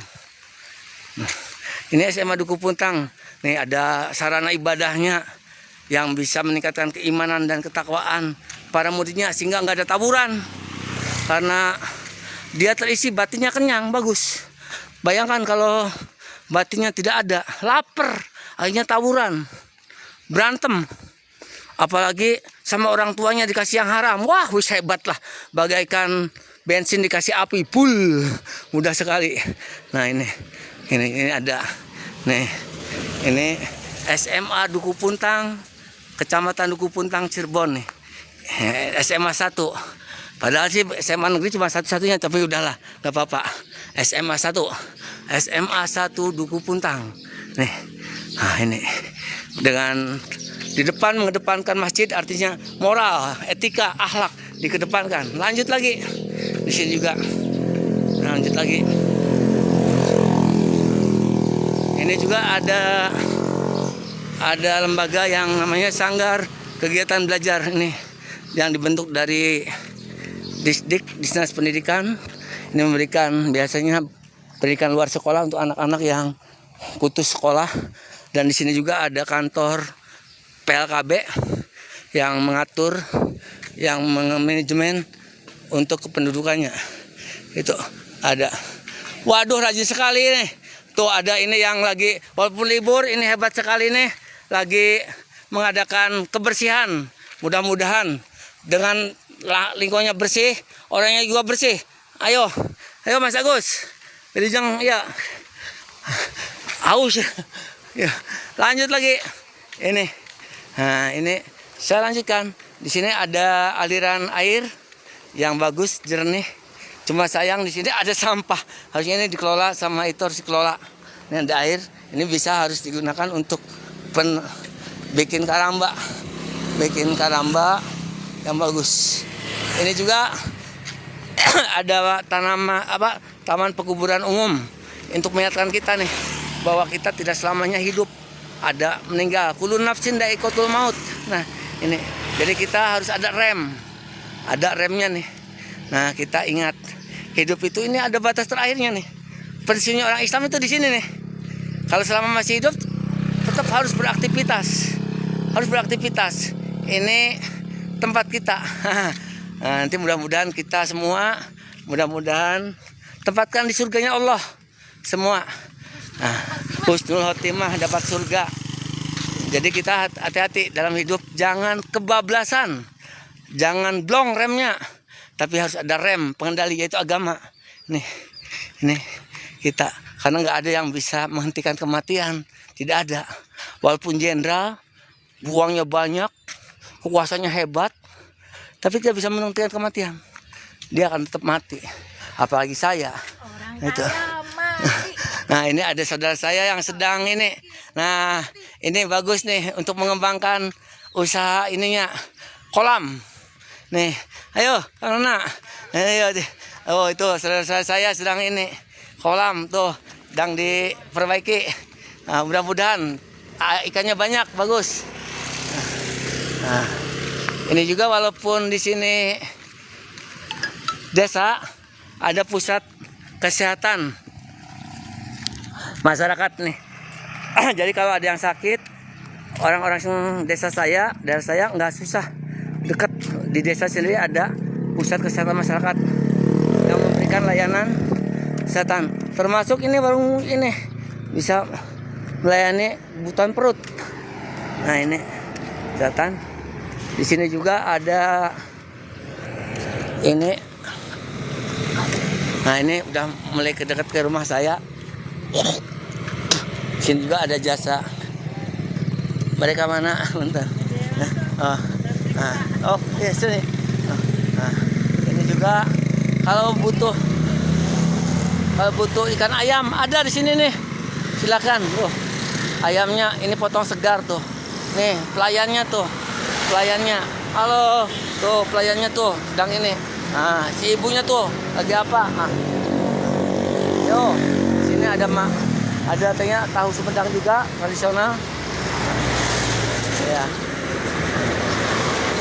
Ini SMA Duku Puntang. Nih ada sarana ibadahnya yang bisa meningkatkan keimanan dan ketakwaan para muridnya sehingga nggak ada taburan. Karena dia terisi, batinnya kenyang, bagus. Bayangkan kalau batinnya tidak ada, lapar, akhirnya tawuran, berantem. Apalagi sama orang tuanya dikasih yang haram. Wah, wis hebat lah. Bagaikan bensin dikasih api, full. Mudah sekali. Nah, ini ada. Nih, ini SMA Duku Puntang, Kecamatan Duku Puntang, Cirebon nih. SMA 1. Padahal sih SMA negeri cuma satu-satunya, tapi udahlah, nggak apa-apa. SMA 1. SMA 1 Duku Puntang. Nih. Nah, ini dengan di depan mengedepankan masjid, artinya moral, etika, akhlak dikedepankan. Lanjut lagi. Di sini juga. Lanjut lagi. Ini juga ada lembaga yang namanya Sanggar Kegiatan Belajar ini, yang dibentuk dari Disdik, Dinas Pendidikan. Ini memberikan biasanya pendidikan luar sekolah untuk anak-anak yang putus sekolah. Dan di sini juga ada kantor PLKB yang mengatur, yang manajemen untuk kependudukannya. Itu ada. Waduh, rajin sekali nih. Tuh ada ini yang lagi, walaupun libur, ini hebat sekali nih. Lagi mengadakan kebersihan. Mudah-mudahan dengan lingkungannya bersih, orangnya juga bersih. Ayo Mas Agus. Jadi jangan, ya. Aus. Ya, lanjut lagi. Ini. Nah, ini saya lanjutkan. Di sini ada aliran air yang bagus, jernih. Cuma sayang di sini ada sampah. Harusnya ini dikelola sama itu, harus dikelola. Ini ada air, ini harus digunakan untuk bikin karamba. Bikin karamba yang bagus. Ini juga ada taman pekuburan umum untuk mengingatkan kita nih bahwa kita tidak selamanya hidup, ada meninggal. Kullu nafsin dha'iqatul maut. Nah, ini. Jadi kita harus ada remnya nih. Nah, kita ingat hidup itu ini ada batas terakhirnya nih. Prinsipnya orang Islam itu di sini nih. Kalau selama masih hidup tetap harus beraktivitas. Harus beraktivitas. Ini tempat kita. Nah, nanti mudah-mudahan kita semua tempatkan di surganya Allah semua. Nah, husnul khotimah dapat surga. Jadi kita hati-hati dalam hidup, jangan kebablasan, jangan blong remnya, tapi harus ada rem pengendali, yaitu agama. Nih kita, karena nggak ada yang bisa menghentikan kematian, tidak ada. Walaupun jenderal, uangnya banyak, kekuasaannya hebat, tapi tidak bisa menghentikan kematian. Dia akan tetap mati. Apalagi saya. Orang Itu. kaya mati. Nah, ini ada saudara saya yang sedang ini. Nah, ini bagus nih untuk mengembangkan usaha ininya, kolam. Nih, ayo Kang Nona. Ayo. Oh, itu saudara saya sedang ini. Kolam tuh sedang diperbaiki. Nah, mudah-mudahan ikannya banyak, bagus. Nah, ini juga walaupun di sini desa ada pusat kesehatan masyarakat nih. Jadi kalau ada yang sakit, orang-orang daerah saya nggak susah, dekat di desa sendiri ada pusat kesehatan masyarakat yang memberikan layanan kesehatan. Termasuk ini baru ini bisa melayani kebutuhan perut. Nah, ini kesehatan. Di sini juga ada ini. Nah, ini udah mulai dekat ke rumah saya. Di sini juga ada jasa. Mereka mana? Bentar. Oh, ya sini. Nah, ini juga kalau butuh ikan ayam ada di sini nih. Silakan, bro. Ayamnya ini potong segar tuh. Nih, pelayannya. Halo, tuh pelayannya tuh sedang ini. Nah, si ibunya tuh lagi apa? Nah. Yo, sini ada tanya tahu Sumedang juga tradisional. Ya.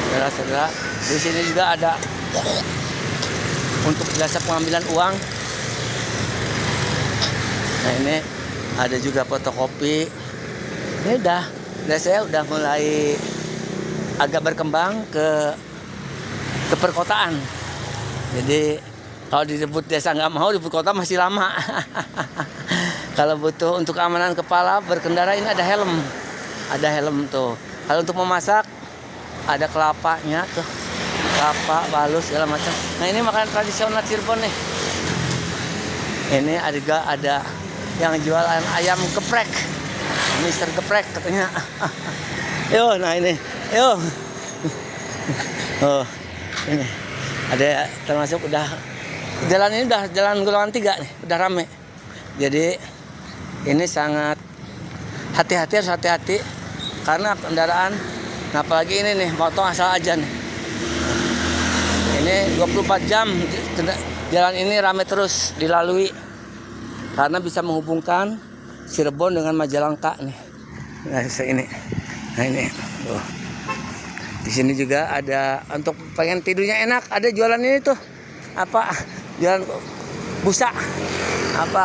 Saudara-saudara, di sini juga ada untuk jasa pengambilan uang. Nah, ini ada juga fotokopi. Ini saya udah mulai agak berkembang ke perkotaan. Jadi kalau disebut desa nggak mau, disebut kota masih lama. Kalau butuh untuk keamanan kepala berkendara, ini ada helm tuh. Kalau untuk memasak ada kelapanya tuh, kelapa, balus segala macam. Nah, ini makanan tradisional Cirebon nih. Ini ada yang jualan ayam geprek, Mister Geprek katanya. Yo, nah ini, yo. Oh, ini ada termasuk udah jalan ini udah jalan golongan 3 nih, udah rame. Jadi ini sangat harus hati-hati karena kendaraan, nah apalagi ini nih motong asal aja nih. Ini 24 jam jalan ini rame terus dilalui karena bisa menghubungkan Cirebon dengan Majalengka nih. Nah, ini. Tuh. Di sini juga ada untuk pengen tidurnya enak, ada jualan ini tuh. Jualan busa.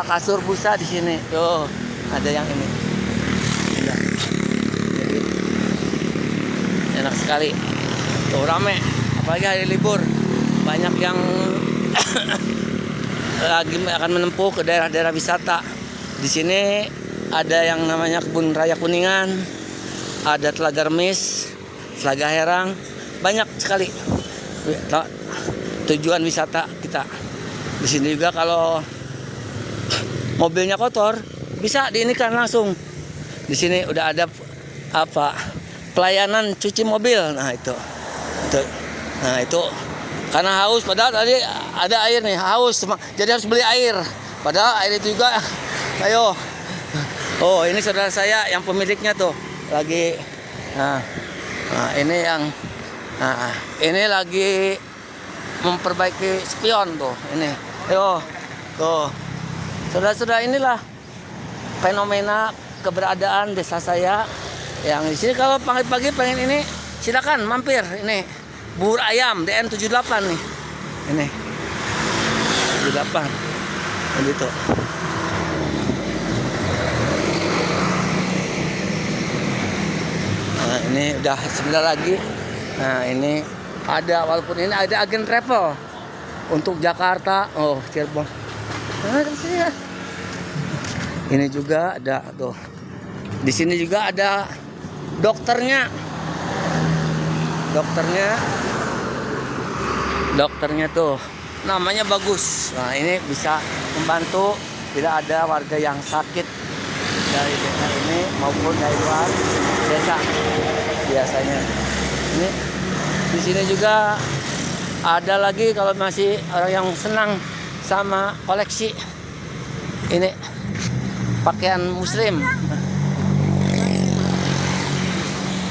Kasur busa di sini. Tuh, ada yang ini. Jadi, enak sekali. Tuh rame, apalagi hari libur. Banyak yang lagi akan menempuh ke daerah-daerah wisata. Di sini ada yang namanya Kebun Raya Kuningan, ada Telaga Remis, Telaga Herang, banyak sekali tujuan wisata kita. Di sini juga kalau mobilnya kotor bisa diinikan langsung. Di sini udah ada pelayanan cuci mobil. Nah itu. Nah itu karena haus, padahal tadi ada air nih, haus, jadi harus beli air. Padahal air itu juga, ayo. Oh ini saudara saya yang pemiliknya tuh lagi. Nah ini yang, ini lagi memperbaiki spion tuh. Ini, ayo, tuh. Saudara-saudara, inilah fenomena keberadaan desa saya. Yang di sini kalau pagi-pagi pengen ini, silakan mampir. Ini bubur ayam DN 78 nih. Ini 78. Begitu. Nah, ini udah sebentar lagi. Nah, ini ada, walaupun ini ada agen travel untuk Jakarta. Oh, Cirebon. Nah, ini juga ada tuh. Di sini juga ada dokternya. Dokternya tuh namanya bagus. Nah, ini bisa membantu tidak ada warga yang sakit dari desa ini maupun dari luar desa biasanya. Ini di sini juga ada lagi kalau masih orang yang senang sama koleksi ini pakaian muslim.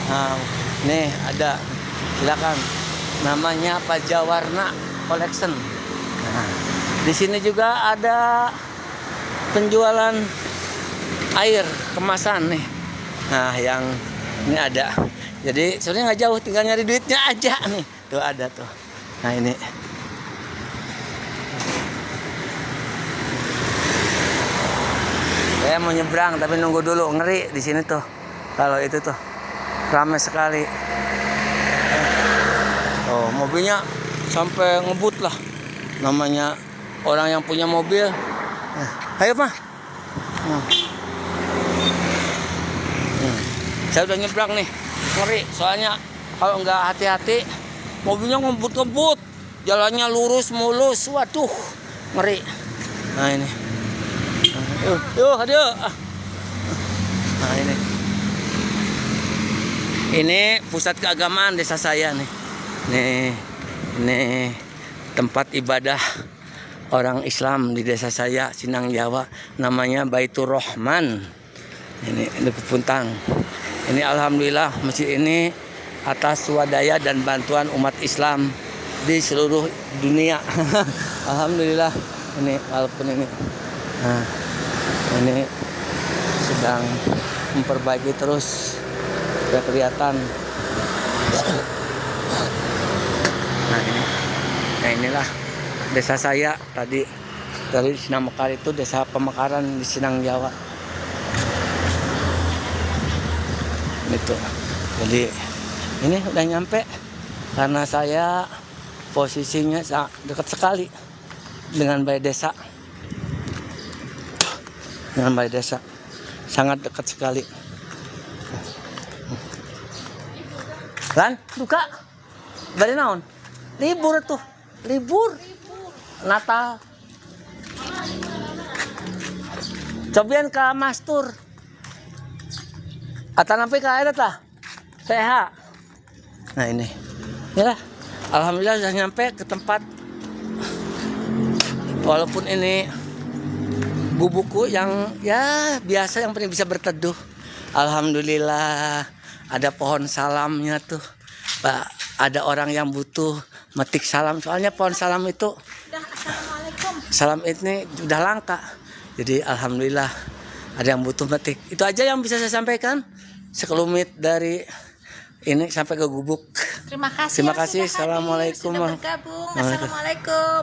Nah, nih ada, silakan. Namanya Pajawarna Collection. Nah, di sini juga ada penjualan air kemasan nih. Nah, yang ini ada. Jadi sebenarnya nggak jauh, tinggal nyari duitnya aja nih. Tuh ada tuh. Nah ini. Saya mau nyebrang tapi nunggu dulu, ngeri di sini tuh. Kalau itu tuh ramai sekali. Oh, mobilnya sampai ngebut lah. Namanya orang yang punya mobil. Nah, ayo Pak. Saya udah nyebrang nih. Ngeri, soalnya kalau nggak hati-hati mobilnya ngebut-ngebut. Jalannya lurus mulus. Waduh, ngeri. Nah ini. Yuk, aduh. Nah ini. Ini pusat keagamaan desa saya nih. Ini tempat ibadah orang Islam di desa saya, Sinang Jawa, namanya Baitur Rahman. Ini Pupuntang. Ini alhamdulillah masjid ini atas swadaya dan bantuan umat Islam di seluruh dunia. Alhamdulillah ini walaupun ini. Nah, ini sedang memperbaiki terus, sudah kelihatan. Nah inilah desa saya tadi dari Sinang Mekar itu, desa Pemekaran di Sinang Jawa. Itu. Jadi ini udah nyampe karena saya posisinya dekat sekali dengan balai desa. Dengan balai desa sangat dekat sekali. Lan, buka. Bari naon? Libur tuh. Libur. Natal. Cobian ke Mastur. Atau sampai ke air lah. Sehat. Nah ini. Inilah. Alhamdulillah sudah nyampe ke tempat. Walaupun ini gubukku yang ya biasa yang paling bisa berteduh. Alhamdulillah ada pohon salamnya tuh. Pak, ada orang yang butuh metik salam. Soalnya pohon salam itu salam ini udah langka. Jadi alhamdulillah ada yang butuh metik. Itu aja yang bisa saya sampaikan. Sekelumit dari ini sampai ke gubuk. Terima kasih. Terima kasih. Assalamualaikum. Sudah bergabung. Assalamualaikum.